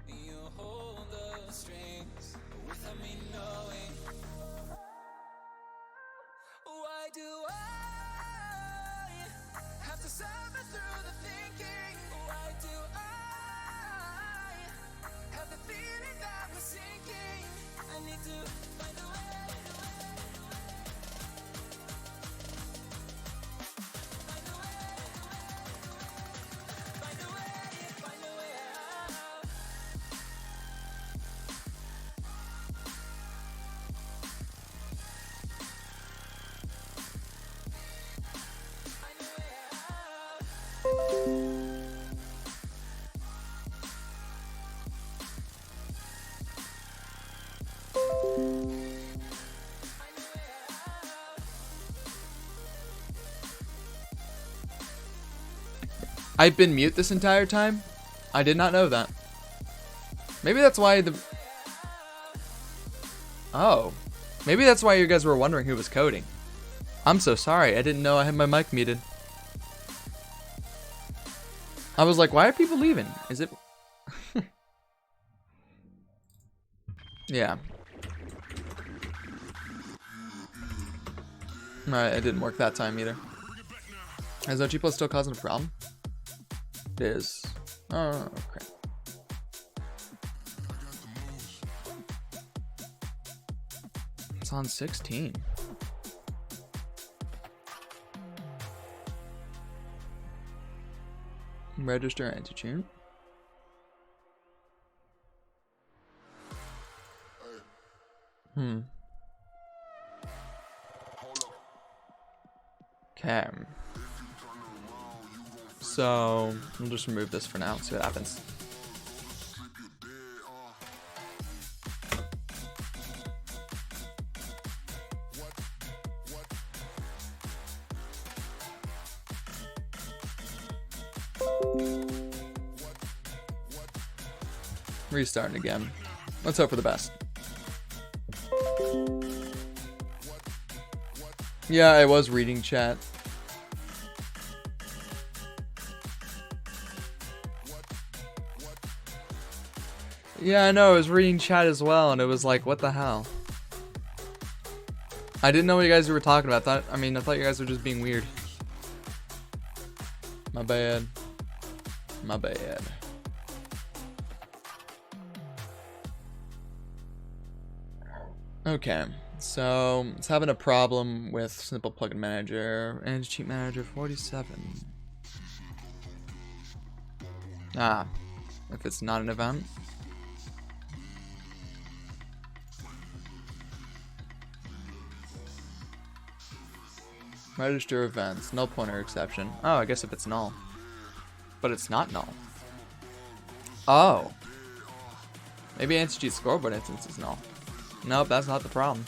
You hold the strings without me knowing. Why do I have to suffer through the thinking? Why do I have the feeling that we're sinking? I need to find a way. Find a way. Find a way. Find a way out. Find a way out. Find a way out.
I've been mute this entire time? I did not know that. Maybe that's why the... Oh. Maybe that's why you guys were wondering who was coding. I'm so sorry. I didn't know I had my mic muted. I was like, why are people leaving? Is it... Yeah. Alright, it didn't work that time either. Is Anticheat still causing a problem? It is. Oh, okay. It's on 16. Register Anticheat. Okay. So we'll just remove this for now. See what happens. Restarting again. Let's hope for the best. Yeah, I was reading chat. Yeah, I know, I was reading chat as well, and it was like, what the hell? I didn't know what you guys were talking about. I thought you guys were just being weird. My bad. My bad. Okay, so it's having a problem with Simple Plugin Manager and Cheat Manager 47. Ah, if it's not an event. Register events, null pointer exception. Oh, I guess if it's null. But it's not null. Oh. Maybe Anticheat scoreboard instance is null. Nope, that's not the problem.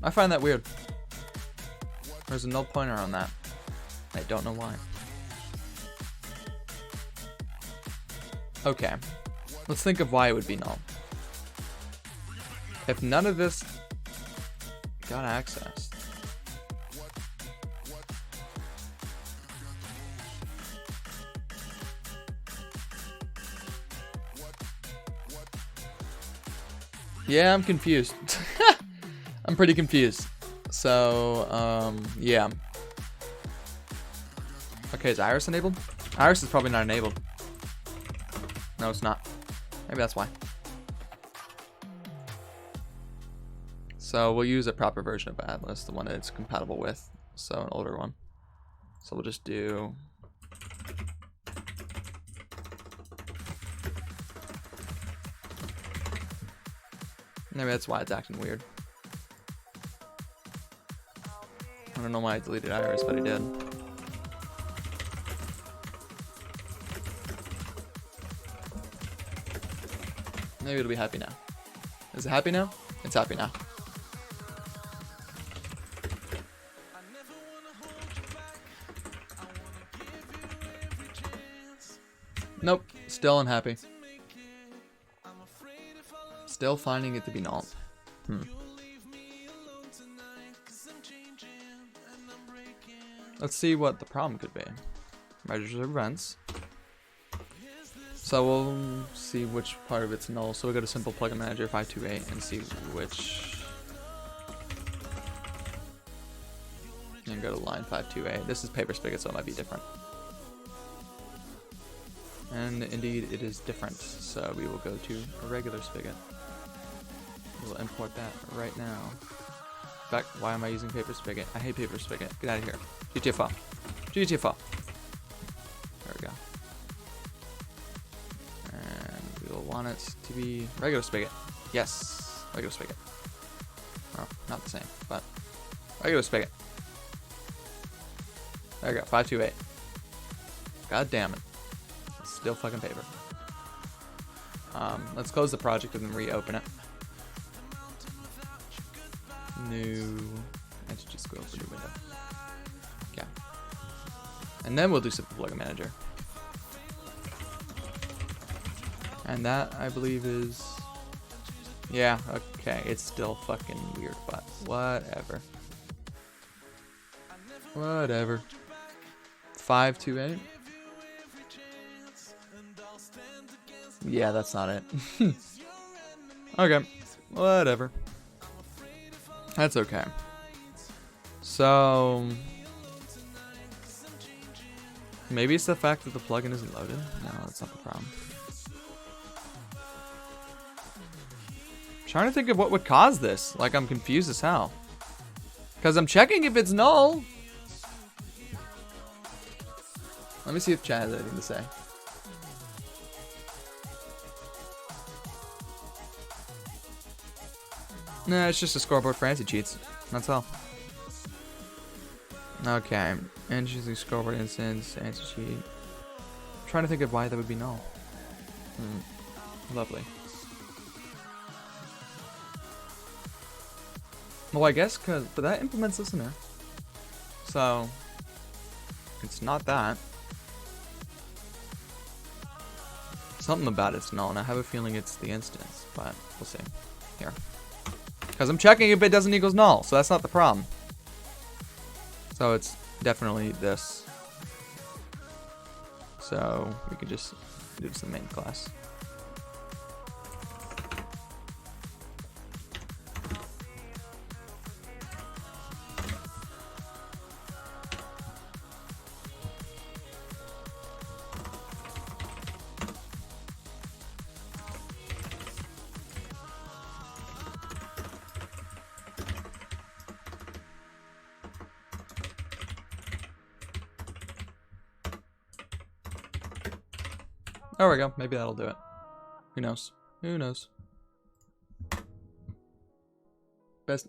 I find that weird. There's a null pointer on that. I don't know why. Okay. Let's think of why it would be null. If none of this got accessed. Yeah, I'm confused. I'm pretty confused. So, yeah. Okay, is Iris enabled? Iris is probably not enabled. No, it's not. Maybe that's why. So we'll use a proper version of Atlas, the one that it's compatible with. So an older one. So we'll just do... Maybe that's why it's acting weird. I don't know why I deleted Iris, but I did. Maybe it'll be happy now. Is it happy now? It's happy now. Nope, still unhappy. Still finding it to be null. Let's see what the problem could be. Measures of events. So we'll see which part of it's null. So we'll go to simple plugin manager 528 and see which. And go to line 528. This is paper spigot, so it might be different. And indeed, it is different. So we will go to a regular spigot. We'll import that right now. In fact, why am I using paper spigot? I hate paper spigot. Get out of here. GTFO. GTFO. There we go. And we will want it to be regular spigot. Yes, regular spigot. Oh, not the same, but regular spigot. There we go. 528. God damn it. Still fucking paper. Let's close the project and then reopen it. New entity scroll for new window. Okay. And then we'll do simple plugin manager. And that I believe is, yeah, okay. It's still fucking weird, but whatever. Whatever. 528. Yeah, that's not it. Okay. Whatever. That's okay. So maybe it's the fact that the plugin isn't loaded. No, that's not the problem. I'm trying to think of what would cause this. Like, I'm confused as hell. Because I'm checking if it's null. Let me see if chat has anything to say. Nah, it's just a scoreboard for anti-cheats. That's all. Okay. Anti-cheat scoreboard instance, anti-cheat. I'm trying to think of why that would be null. Lovely. Well, I guess but that implements listener. So it's not that. Something about it's null, and I have a feeling it's the instance, but we'll see. Here. Because I'm checking if it doesn't equals null, so that's not the problem. So it's definitely this. So we can just do this in the main class. There we go. Maybe that'll do it. Who knows? Who knows? Best.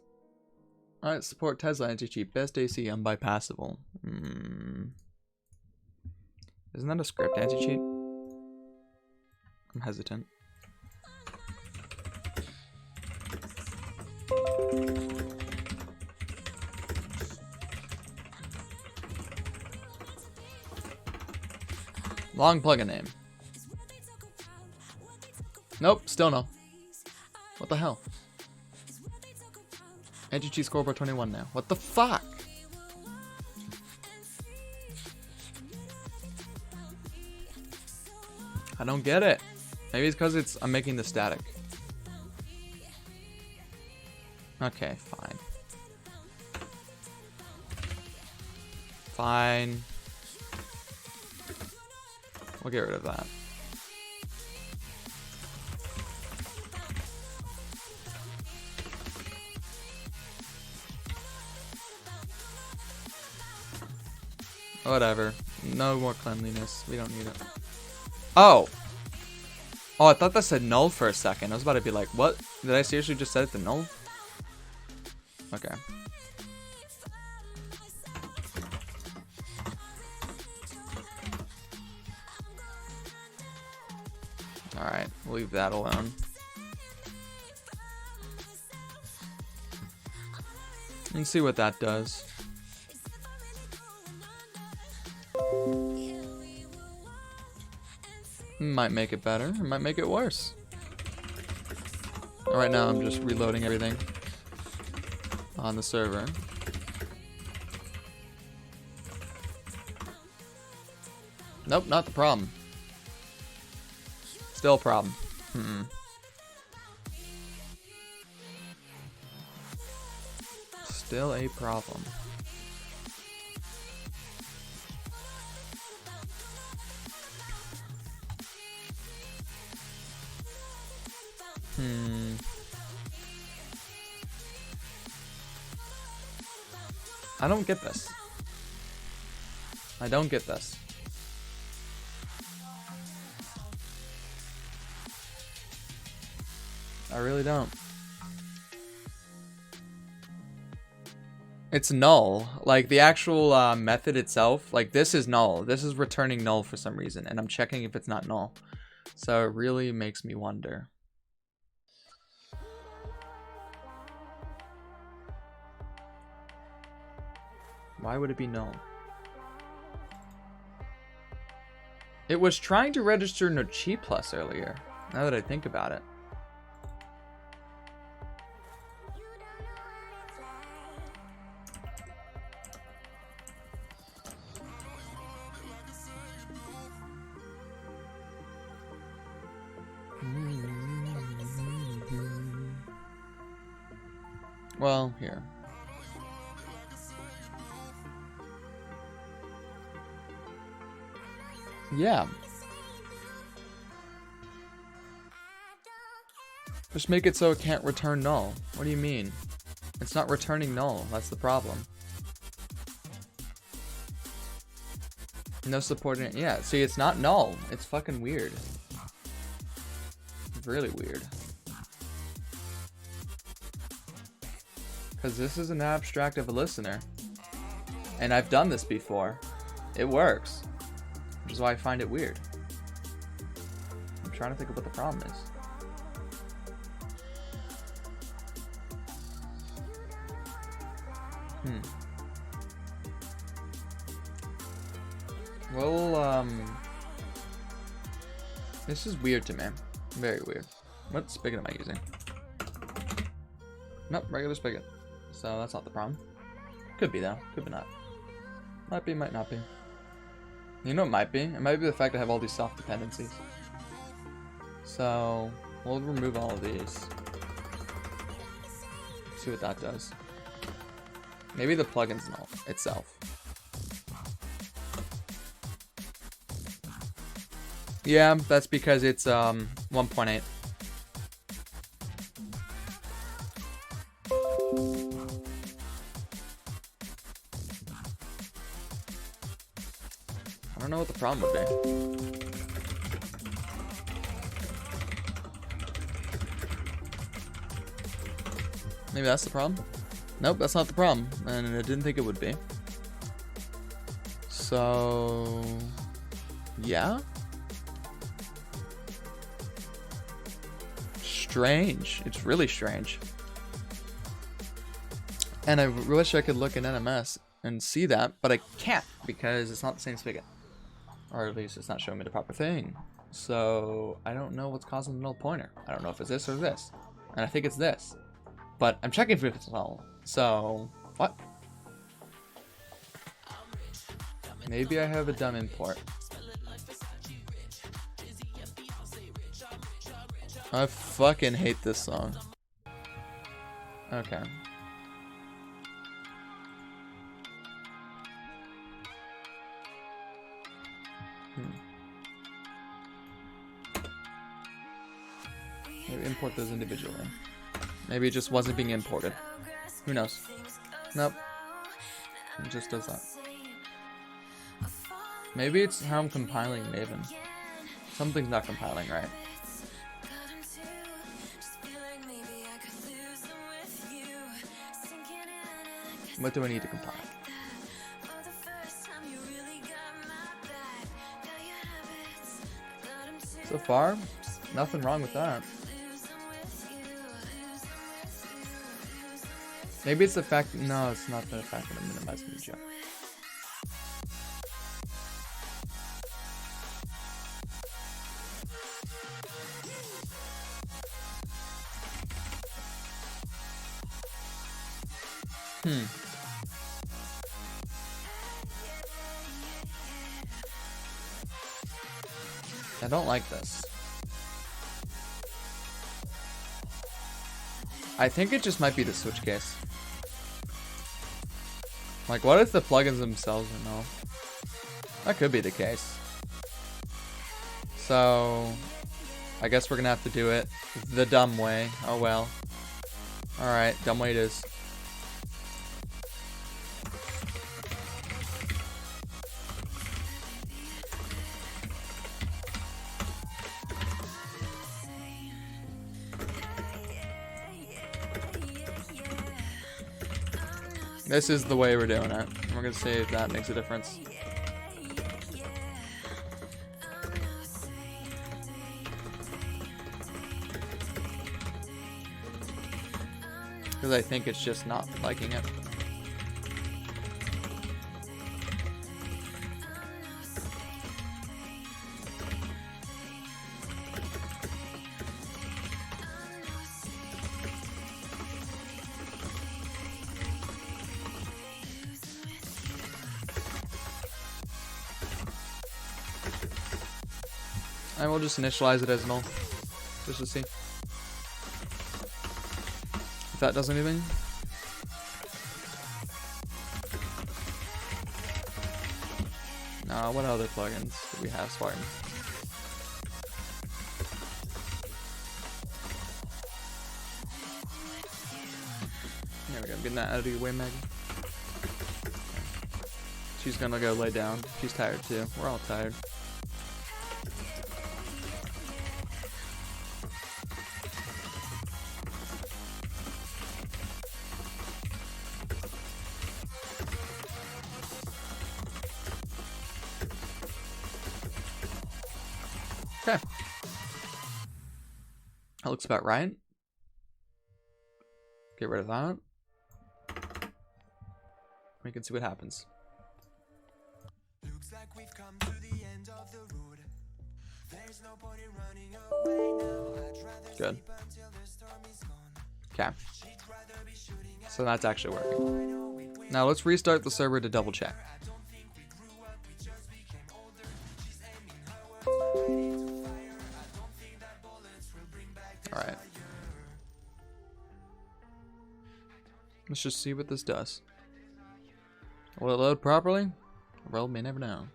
Alright, support Tesla anti-cheat. Best AC unbypassable. Isn't that a script anti-cheat? I'm hesitant. Long plugin name. Nope, still no. What the hell? Anticheat scoreboard 21 now. What the fuck? I don't get it. Maybe it's because I'm making the static. Okay, fine. Fine. We'll get rid of that. Whatever. No more cleanliness. We don't need it. Oh! Oh, I thought that said null for a second. I was about to be like, what? Did I seriously just set it to null? Okay. Alright, we'll leave that alone. Let's see what that does. Might make it better, it might make it worse. Right now I'm just reloading everything on the server. Nope, not the problem. Still a problem. Still a problem. I don't get this. I don't get this. I really don't. It's null. Like the actual method itself, like this is null. This is returning null for some reason, and I'm checking if it's not null. So it really makes me wonder. Why would it be null? It was trying to register no cheat plus earlier, now that I think about it. Well, here. Yeah. Just make it so it can't return null. What do you mean? It's not returning null. That's the problem. No support in it. Yeah, see, it's not null. It's fucking weird. It's really weird. Because this is an abstract of a listener. And I've done this before. It works. Which is why I find it weird. I'm trying to think of what the problem is. Well, this is weird to me. Very weird. What spigot am I using? Nope, regular spigot. So that's not the problem. Could be though. Could be not. Might be, might not be. You know, it might be. It might be the fact I have all these soft dependencies. So we'll remove all of these. See what that does. Maybe the plugin's null itself. Yeah, that's because it's 1.8. I don't know what the problem would be. Maybe that's the problem? Nope, that's not the problem. And I didn't think it would be. So yeah. Strange. It's really strange. And I wish I could look in NMS and see that, but I can't because it's not the same spigot. Or at least it's not showing me the proper thing. So I don't know what's causing the null pointer. I don't know if it's this or this. And I think it's this. But I'm checking if it's null. So what? Maybe I have a dumb import. I fucking hate this song. Okay. Maybe import those individually. Maybe it just wasn't being imported. Who knows? Nope. It just does that. Maybe it's how I'm compiling Maven. Something's not compiling right. What do I need to compile? So far, nothing wrong with that. Maybe it's the fact. No, it's not the fact that I'm minimizing the joke. I don't like this. I think it just might be the switch case. Like, what if the plugins themselves are null? That could be the case. So, I guess we're gonna have to do it the dumb way. Oh well. Alright, dumb way it is. This is the way we're doing it. We're gonna see if that makes a difference. Because I think it's just not liking it. I will just initialize it as null, just to see if that does anything. What other plugins do we have, Spartan? There we go, I'm getting that out of your way, Maggie. She's gonna go lay down. She's tired too. We're all tired. Okay. That looks about right. Get rid of that. We can see what happens.
Looks like we've come to the end of the road. There's no point in running away now. I'd rather
Good.
sleep until the storm is gone.
Okay.
She'd rather be shooting at
So that's actually working. Now let's restart the server to double check.
I don't think we grew up, we just became older. She's aiming her words ready to fire. I don't think that bullets will bring back the
Alright. Let's just see what this does. Will it load properly? Well, may never know.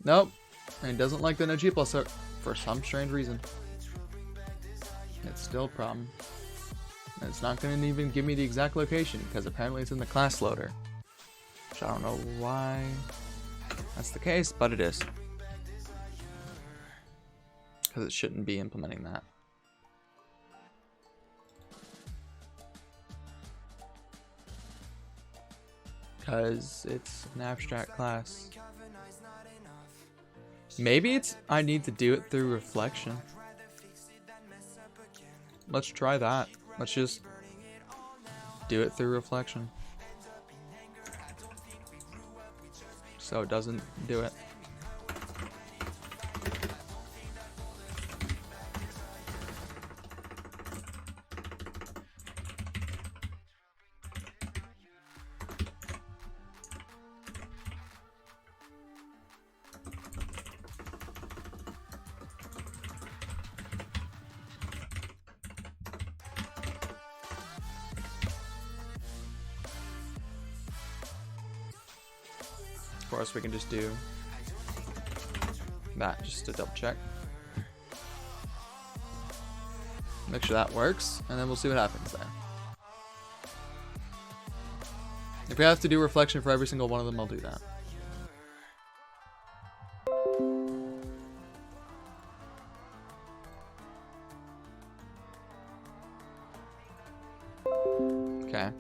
Nope. And it doesn't like the no G plus for some strange reason. It's still a problem. And it's not going to even give me the exact location because apparently it's in the class loader. Which I don't know why that's the case, but it is. Because it shouldn't be implementing that. because it's an abstract class. Maybe it's I need to do it through reflection. Let's try that. Let's just do it through reflection. So it doesn't do it. Of course, we can just do that just to double check. Make sure that works, and then we'll see what happens there. If we have to do reflection for every single one of them, I'll do that. Okay.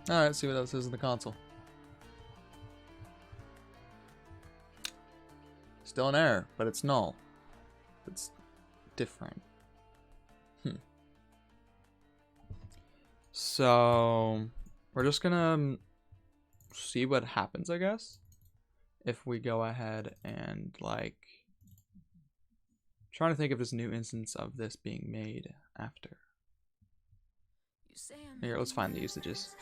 Alright, let's see what else is in the console. Still an error, but it's null. It's different. So, we're just gonna see what happens, I guess. If we go ahead and, like, trying to think of this new instance of this being made after. Here, let's find the usages.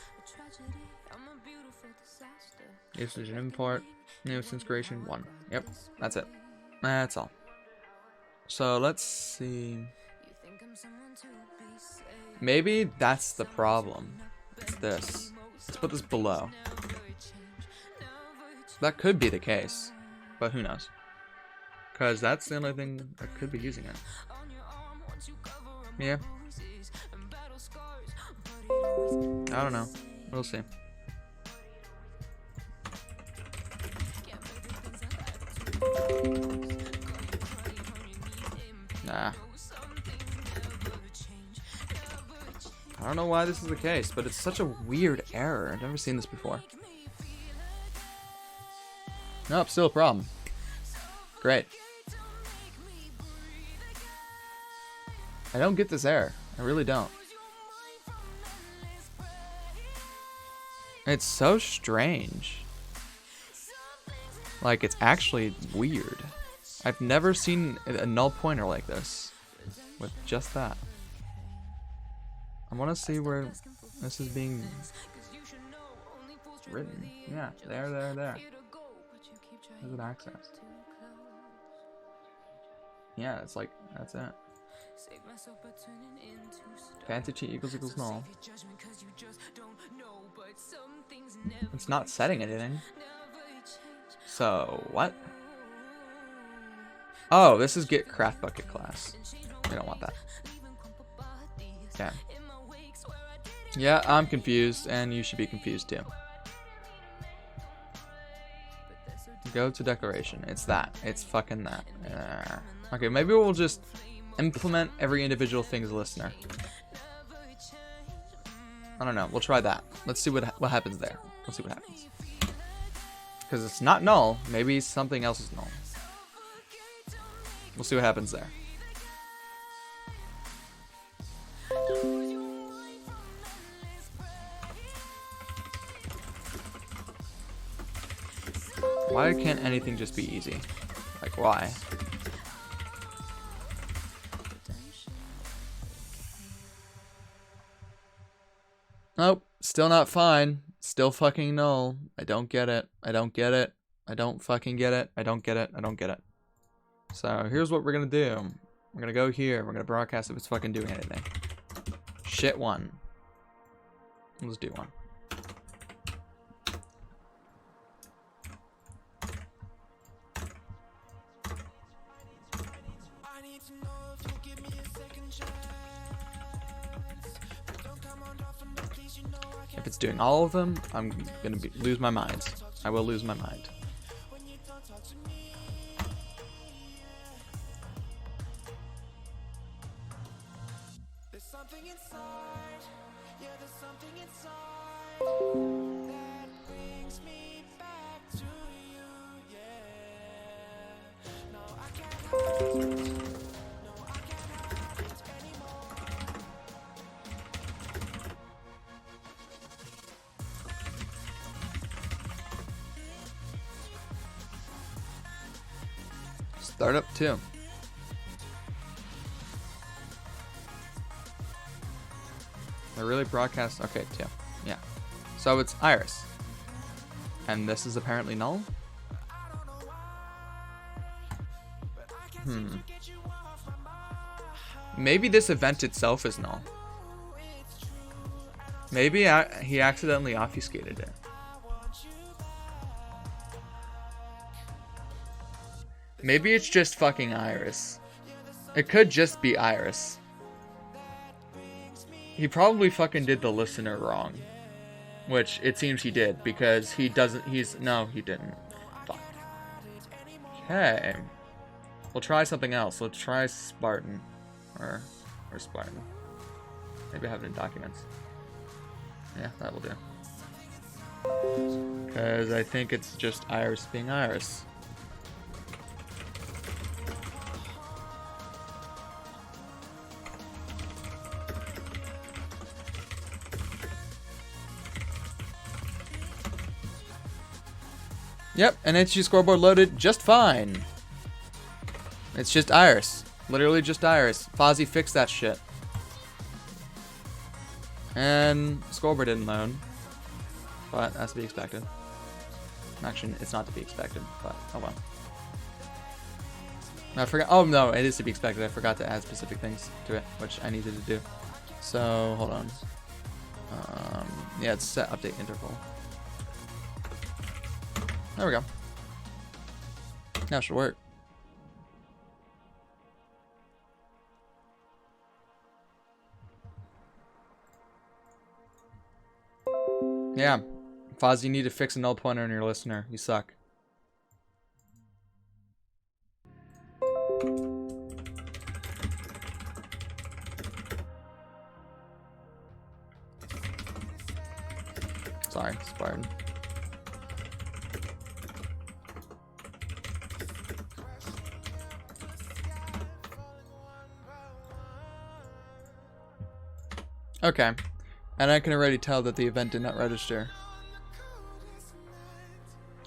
Usage and import. New instance creation 1. Yep, that's it. That's all. So let's see. Maybe that's the problem. It's this. Let's put this below. That could be the case, but who knows? Because that's the only thing that could be using it. Yeah. I don't know. We'll see. Nah. I don't know why this is the case, but it's such a weird error. I've never seen this before. Nope, still a problem. Great. I don't get this error. I really don't. It's so strange. Like, it's actually weird. I've never seen a null pointer like this with just that. I want to see where this is being written. Yeah, there. There's an access. Yeah, it's like, that's it. Anticheat equals null. It's not setting anything. So, what? Oh, this is get craft bucket class. We don't want that. Okay. Yeah, I'm confused, and you should be confused too. Go to declaration. It's that. It's fucking that. Okay, maybe we'll just implement every individual thing as a listener. I don't know. We'll try that. Let's see what happens there. We'll see what happens. Because it's not null. Maybe something else is null. We'll see what happens there. Why can't anything just be easy? Like, why? Nope, still not fine. Still fucking null. I don't get it. I don't get it. I don't fucking get it. I don't get it. I don't get it. So here's what we're gonna do. We're gonna go here. We're gonna broadcast if it's fucking doing anything. Shit one. Let's do one. If it's doing all of them, I'm gonna lose my mind. I will lose my mind. Start up 2. They're really broadcast. Okay, 2. Yeah. So it's Iris. And this is apparently null? Maybe this event itself is null. Maybe he accidentally obfuscated it. Maybe it's just fucking Iris. It could just be Iris. He probably fucking did the listener wrong. Which it seems he did, because he doesn't, no, he didn't. Fuck. Okay. We'll try something else. Let's try Spartan. Or Spartan. Maybe I have it in documents. Yeah, that will do. Because I think it's just Iris being Iris. Yep, and Anticheat scoreboard loaded just fine. It's just Iris. Literally just Iris. Fozzie fixed that shit. And scoreboard didn't load. But that's to be expected. Actually, it's not to be expected, but oh well. I forgot. Oh no, it is to be expected. I forgot to add specific things to it, which I needed to do. So hold on. Yeah, it's set update interval. There we go. Now it should work. Yeah. Fozzie, you need to fix a null pointer in your listener. You suck. Sorry, Spartan. Okay, and I can already tell that the event did not register.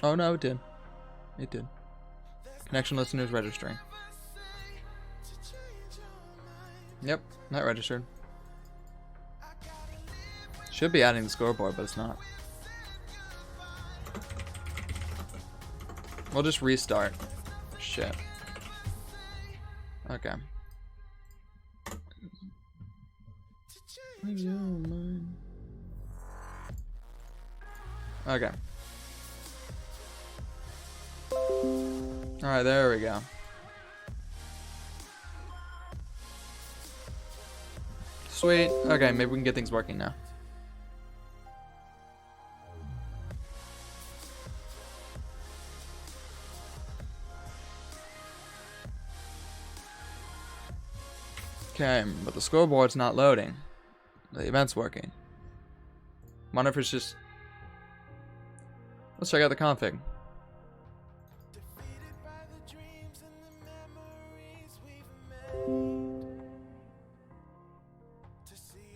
Oh no, it did. It did. Connection listener is registering. Yep, not registered. Should be adding the scoreboard, but it's not. We'll just restart. Shit. Okay. Okay. Alright, there we go. Sweet. Okay, maybe we can get things working now. Okay, but the scoreboard's not loading. The event's working. Wonder if it's just... Let's check out the config.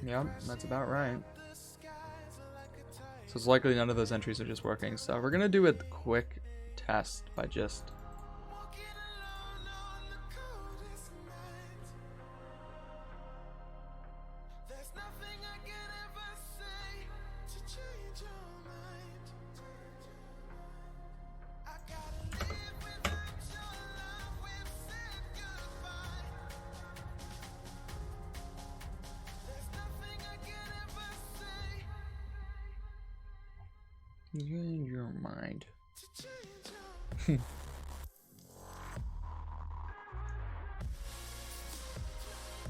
Yep, that's about right. So it's likely none of those entries are just working. So we're gonna do a quick test by just... Change your mind.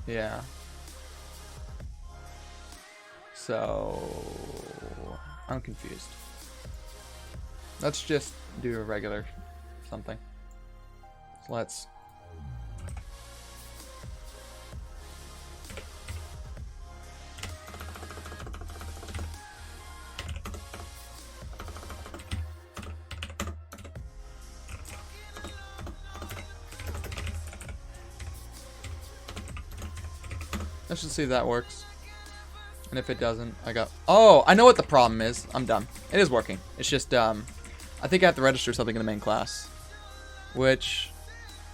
Yeah. So I'm confused. Let's just do a regular something. So let's Let's just see if that works. And if it doesn't, I got... Oh, I know what the problem is. I'm done. It is working. It's just, I think I have to register something in the main class. Which,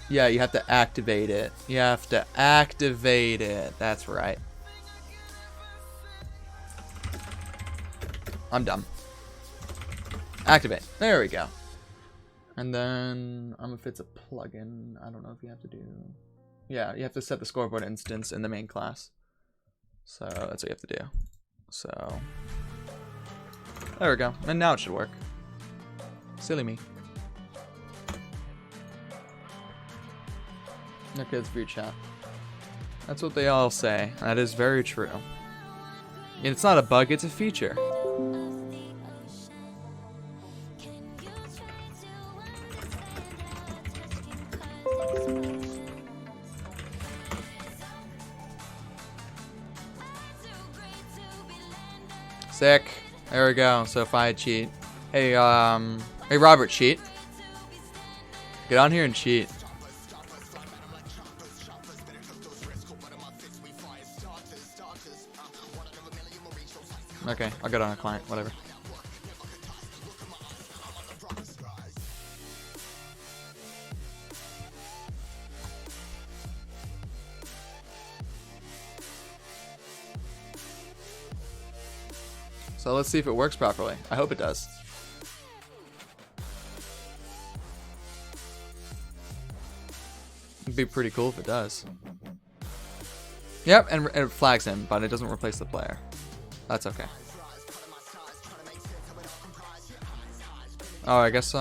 yeah, you have to activate it. You have to activate it. That's right. I'm done. Activate. There we go. And then, if it's a plugin, I don't know if you have to do... Yeah, you have to set the scoreboard instance in the main class. So that's what you have to do. So there we go. And now it should work. Silly me. Okay, it's for your chat. That's what they all say. That is very true. And it's not a bug, it's a feature. Sick. There we go. So if I cheat. Hey, hey Robert, cheat. Get on here and cheat. Okay, I'll get on a client, whatever. So let's see if it works properly. I hope it does. It'd be pretty cool if it does. Yep, and it flags him, but it doesn't replace the player. That's okay. Oh, I guess,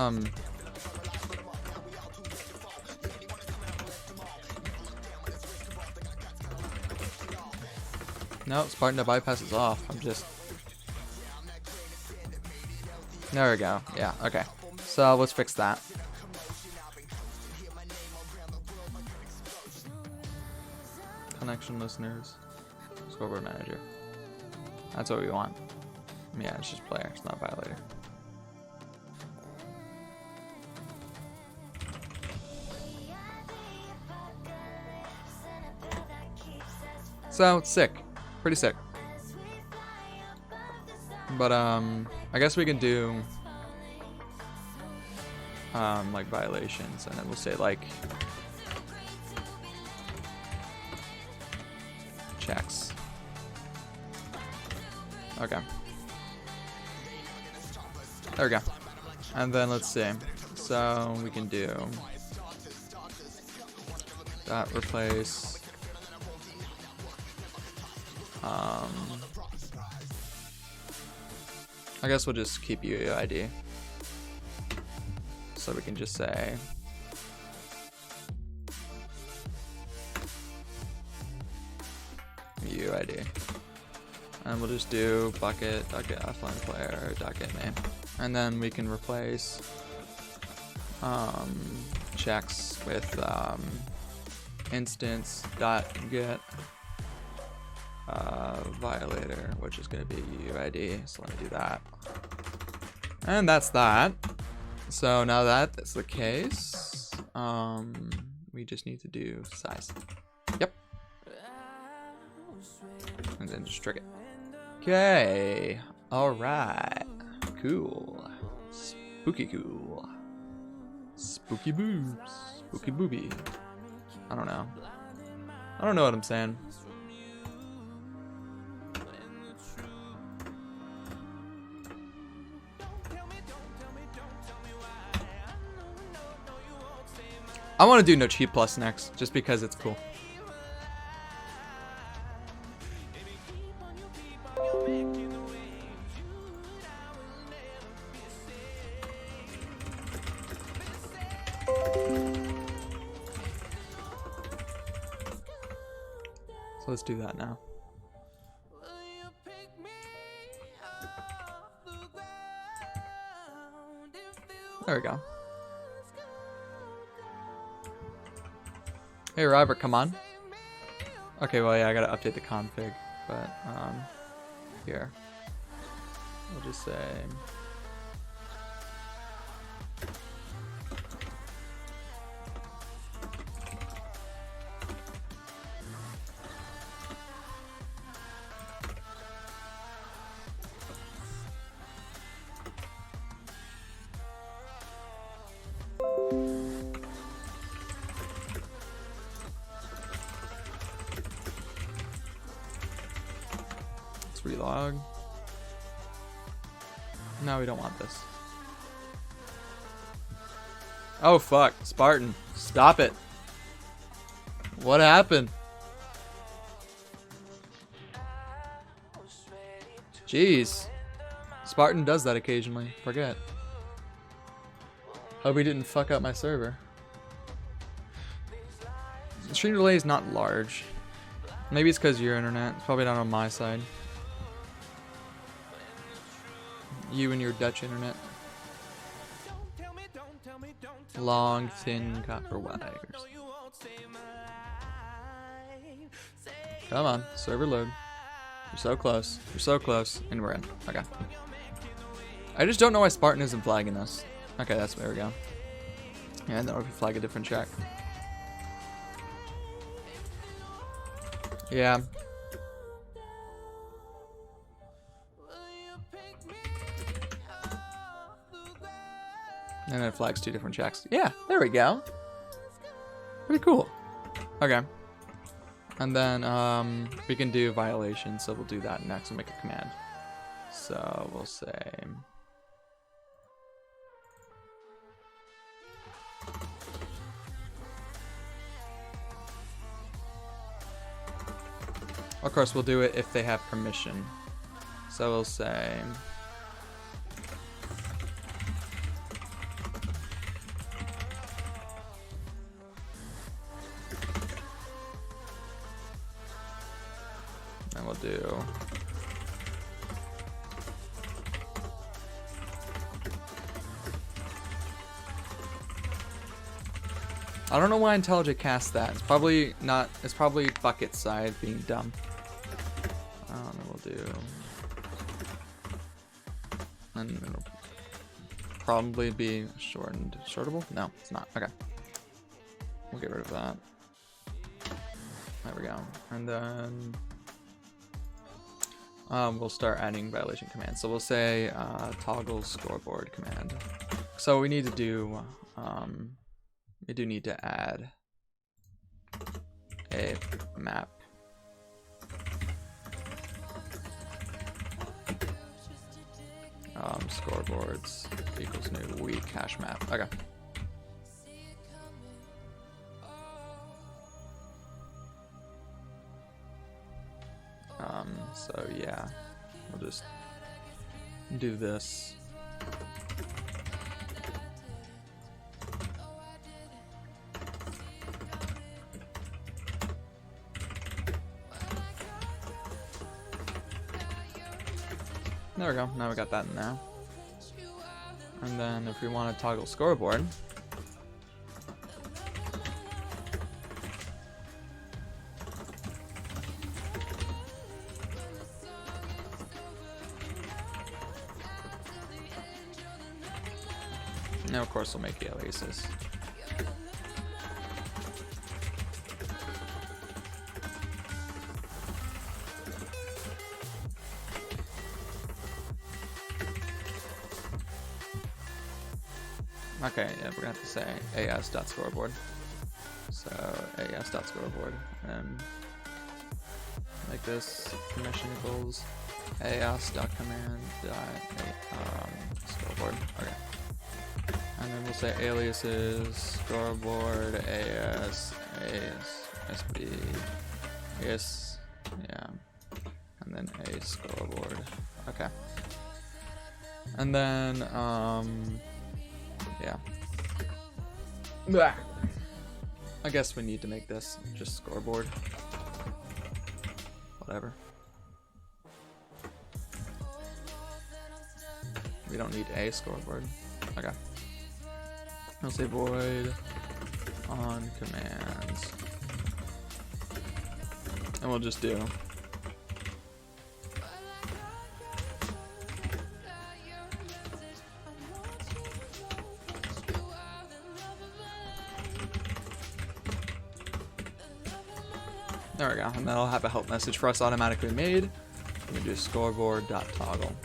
no, Spartan to bypass is off. I'm just... There we go. Yeah, okay. So let's fix that. Connection listeners. Scoreboard manager. That's what we want. Yeah, it's just player. It's not violator. So, it's sick. Pretty sick. But, I guess we can do, like, violations, and then we'll say, like, checks. Okay. There we go. And then, let's see. So, we can do that, replace, I guess we'll just keep UUID. So we can just say UUID. And we'll just do bucket offline player, name. And then we can replace checks with instance.get violator, which is going to be UUID. So let me do that. And that's that. So now that that's the case, we just need to do size. Yep. And then just trick it. Okay. All right. Cool. Spooky cool. Spooky boobs. Spooky booby. I don't know. I don't know what I'm saying. I want to do No Cheat Plus next, just because it's cool. So let's do that now. There we go. Hey Robert, come on. Okay, well yeah, I gotta update the config, but here. We'll just say dog. No, we don't want this. Oh fuck, Spartan, stop it. What happened? Jeez. Spartan does that occasionally. Forget. Hope he didn't fuck up my server. The stream delay is not large. Maybe it's because your internet. It's probably not on my side. You and your Dutch internet. Long, thin copper wires. Come on, server load. You're so close. You're so close. And we're in. Okay. I just don't know why Spartan isn't flagging us. Okay, that's where we go. Yeah, and then if we flag a different check. Yeah. And then it flags 2 different checks. Yeah, there we go. Pretty cool. Okay. And then we can do violation, so we'll do that next. We'll make a command. So we'll say of course we'll do it if they have permission. So we'll say and we'll do I don't know why IntelliJ cast that. It's probably not. It's probably bucket side being dumb. And we'll do. And it'll probably be shortened. Shortable? No, it's not. Okay. We'll get rid of that. There we go. And then we'll start adding violation commands. So we'll say toggle scoreboard command. So we need to do. We do need to add a map. Scoreboards equals new weak hash map. Okay. So yeah, we'll just do this. There we go. Now we got that in there. And then if we want to toggle scoreboard, now of course we'll make aliases. Okay, yeah, we're gonna have to say as.scoreboard. So as.scoreboard, and make this permission equals as.command scoreboard. Okay, and then we'll say aliases scoreboard sb as, yeah, and then a scoreboard. Okay, and then yeah. Blah. I guess we need to make this just scoreboard. Whatever. We don't need a scoreboard. Okay. I'll say void on commands. And we'll just do there we go, and that'll have a help message for us automatically made. We do scoreboard.toggle.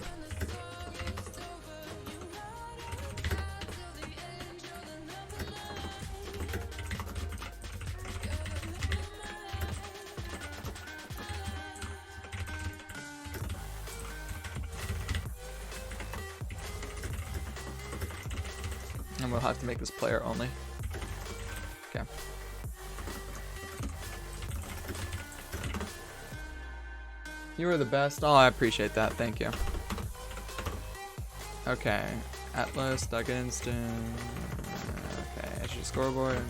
And we'll have to make this player only. Okay. You are the best. Oh, I appreciate that. Thank you. Okay. Atlas, Doug Instant. Okay, that's your scoreboard.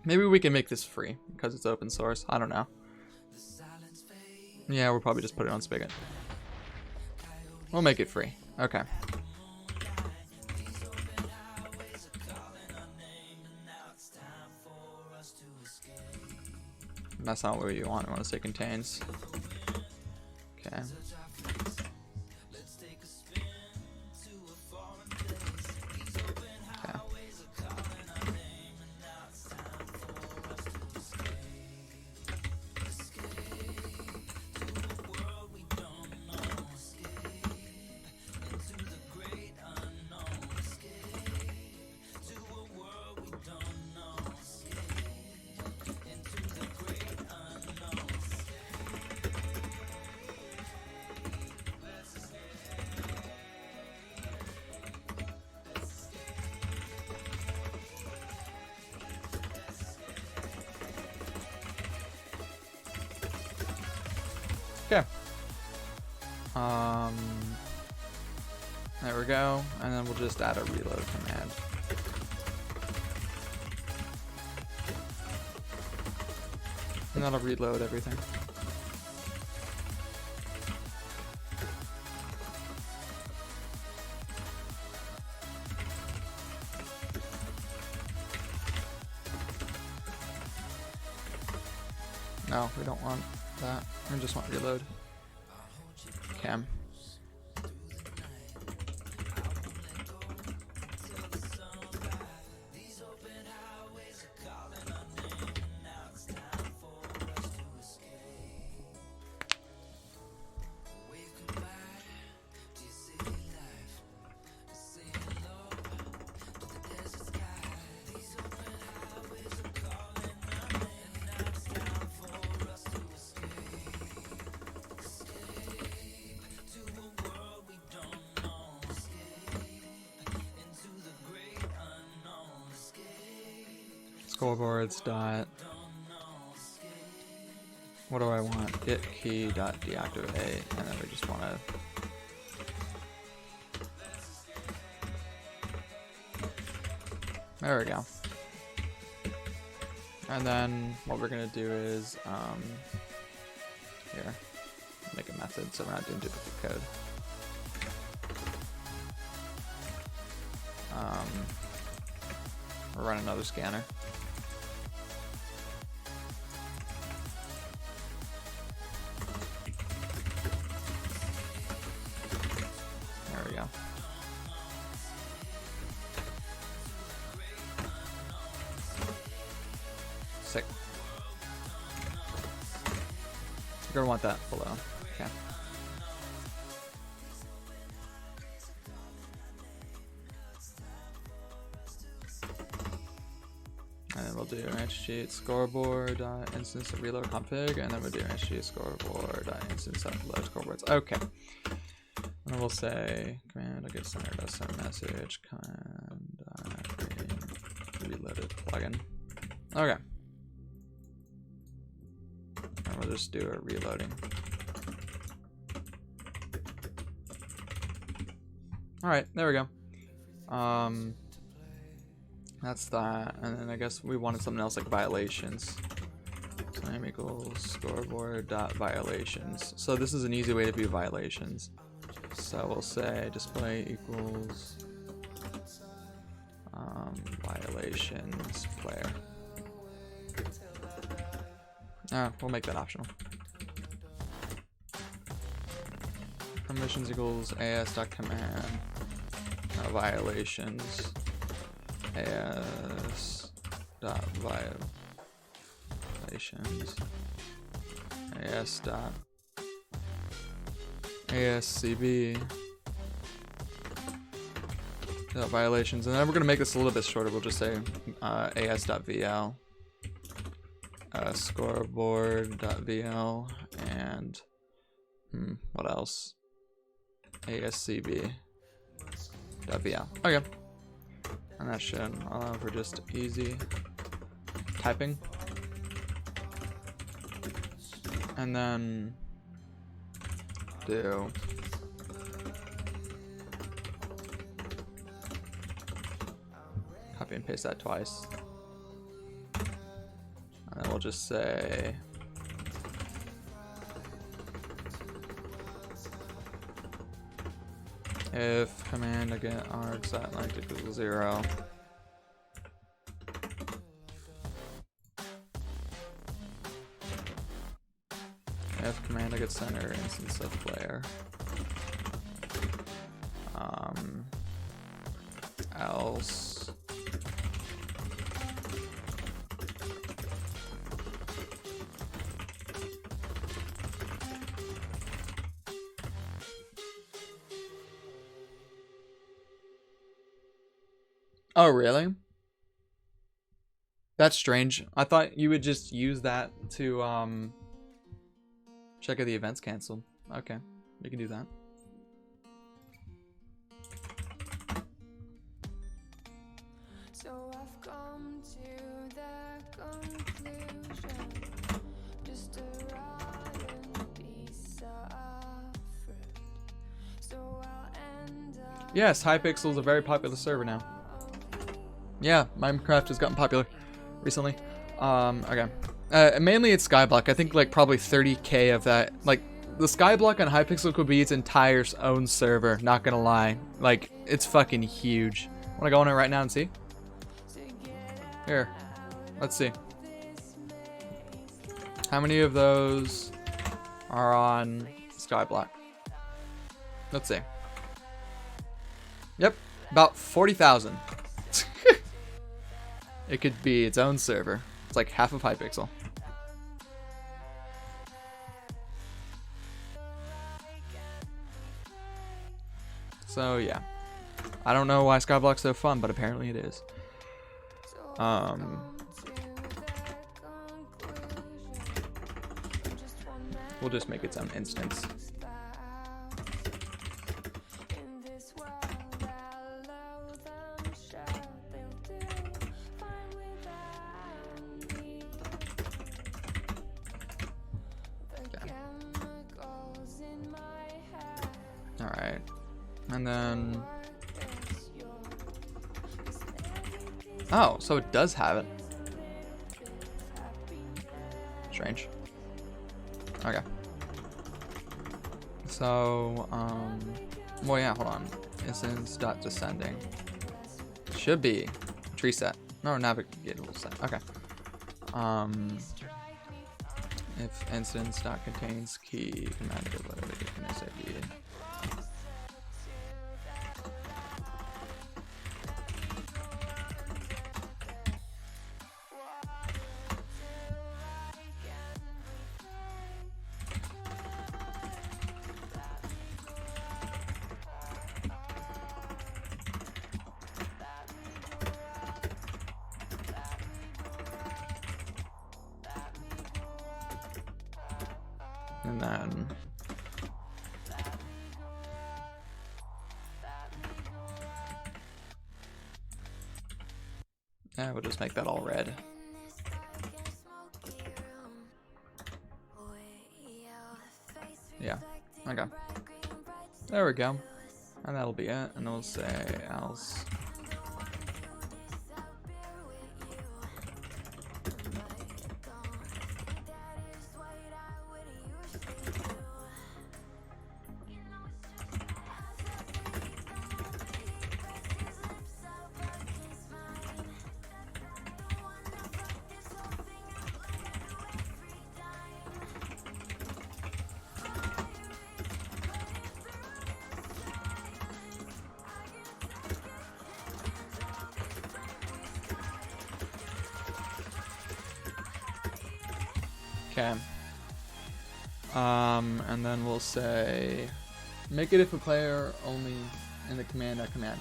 Maybe we can make this free because it's open source. I don't know. Yeah, we'll probably just put it on Spigot. We'll make it free. Okay. That's not what you want. I want to say contains. Okay. Okay. There we go, and then we'll just add a reload command. And that'll reload everything. No, we don't want that. We just want reload. Cam. Scoreboards dot. What do I want? Get key dot deactivate, and then we just want to. There we go. And then what we're gonna do is here, make a method so we're not doing duplicate code. We'll run another scanner. There we go. Sick. You're gonna want that below. Okay. And then we'll do Anticheat scoreboard instance of reload config, and then we'll do Anticheat scoreboard instance of load scoreboards. Okay. And then we'll say command I get center does send message command reloaded plugin. Okay. And we'll just do a reloading. Alright, there we go. That's that, and then I guess we wanted something else like violations. So name equals scoreboard dot violations. So this is an easy way to view violations. So we'll say display equals violations player. We'll make that optional. Permissions equals as.command violations as.violations violations. ASCB. Violations, and then we're gonna make this a little bit shorter. We'll just say as.vl, scoreboard.vl, and what else? ASCB.vl. Okay, and that should allow for just easy typing, and then do copy and paste that twice, and then we'll just say if command again args at length equals 0, if command get center instance of player, else oh really? That's strange. I thought you would just use that to check if the event's canceled. Okay, we can do that.
So I've come to the conclusion, just a rotten piece of fruit. So I'll end up.
Yes, Hypixel is a very popular server now. Yeah, Minecraft has gotten popular recently. Okay. Mainly it's Skyblock. I think like probably 30k of that. Like the Skyblock on Hypixel could be its entire own server. Not gonna lie, like it's fucking huge. Wanna go on it right now and see? Here, let's see. How many of those are on Skyblock? Let's see. Yep, about 40,000. It could be its own server. It's like half of Hypixel. So yeah, I don't know why Skyblock's so fun, but apparently it is. We'll just make its own instance. Alright, and then oh, so it does have it. Strange. Okay. So, well, yeah, hold on. Instance.descending. Should be tree set. No, navigatable set. Okay. If instance.contains key, command SAP. And then yeah, we'll just make that all red. Yeah, okay. There we go. And that'll be it. And we'll say else. Okay. And then we'll say, make it if a player only in the command or command.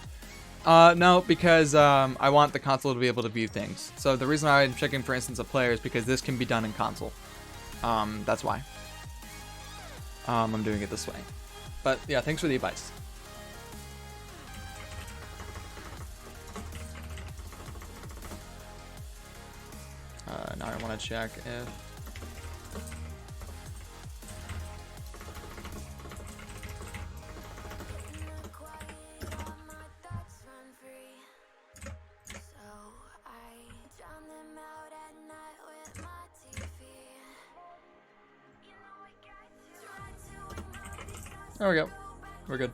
No, because I want the console to be able to view things. So the reason why I'm checking for instance of player is because this can be done in console. That's why. I'm doing it this way. But yeah, thanks for the advice. Now I want to check if... There we go. We're good.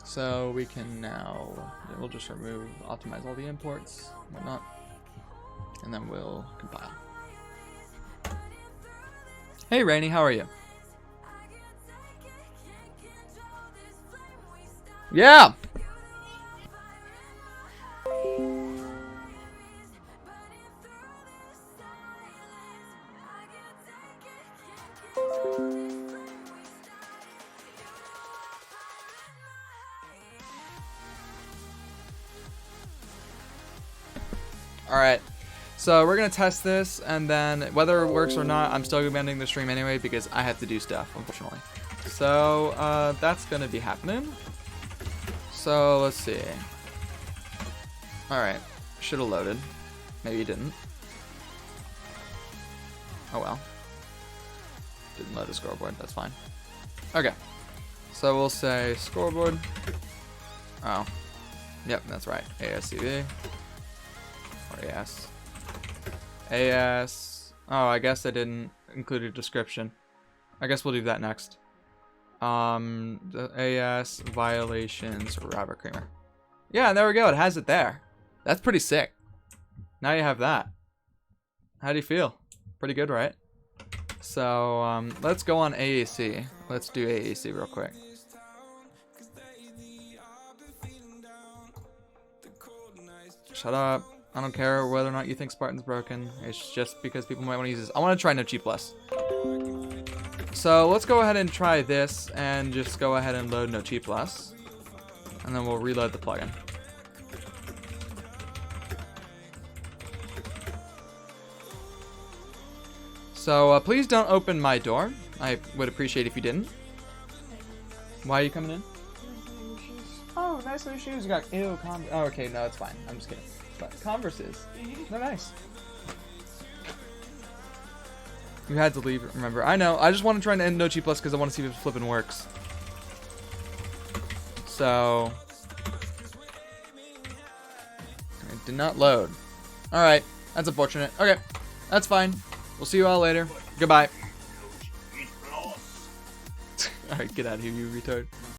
So we can now, yeah, we'll just remove, optimize all the imports, whatnot, and then we'll compile. Hey Rainy, how are you? Yeah! Alright, so we're going to test this, and then whether it works or not, I'm still ending the stream anyway because I have to do stuff, unfortunately. So, that's going to be happening. So, let's see. Alright, should have loaded. Maybe it didn't. Oh well. Didn't load a scoreboard, that's fine. Okay, so we'll say scoreboard. Oh, yep, that's right. ASCV. Or AS. AS. Oh, I guess I didn't include a description. I guess we'll do that next. The AS violations rabbit creamer. Yeah, there we go. It has it there. That's pretty sick. Now you have that. How do you feel? Pretty good, right? So, let's go on AAC. Let's do AAC real quick. Shut up. I don't care whether or not you think Spartan's broken. It's just because people might want to use this. I want to try No Cheat Plus. So let's go ahead and try this and just go ahead and load No Cheat Plus. And then we'll reload the plugin. So please don't open my door. I would appreciate if you didn't. Why are you coming in? Oh, nice new shoes. You got ew. Oh, okay, no, it's fine. I'm just kidding. But Converses, they're nice. You had to leave, remember. I know. I just want to try and end No Cheat Plus because I want to see if it flipping works. So it did not load. Alright, that's unfortunate. Okay, that's fine. We'll see you all later. Goodbye. Alright, get out of here, you retard.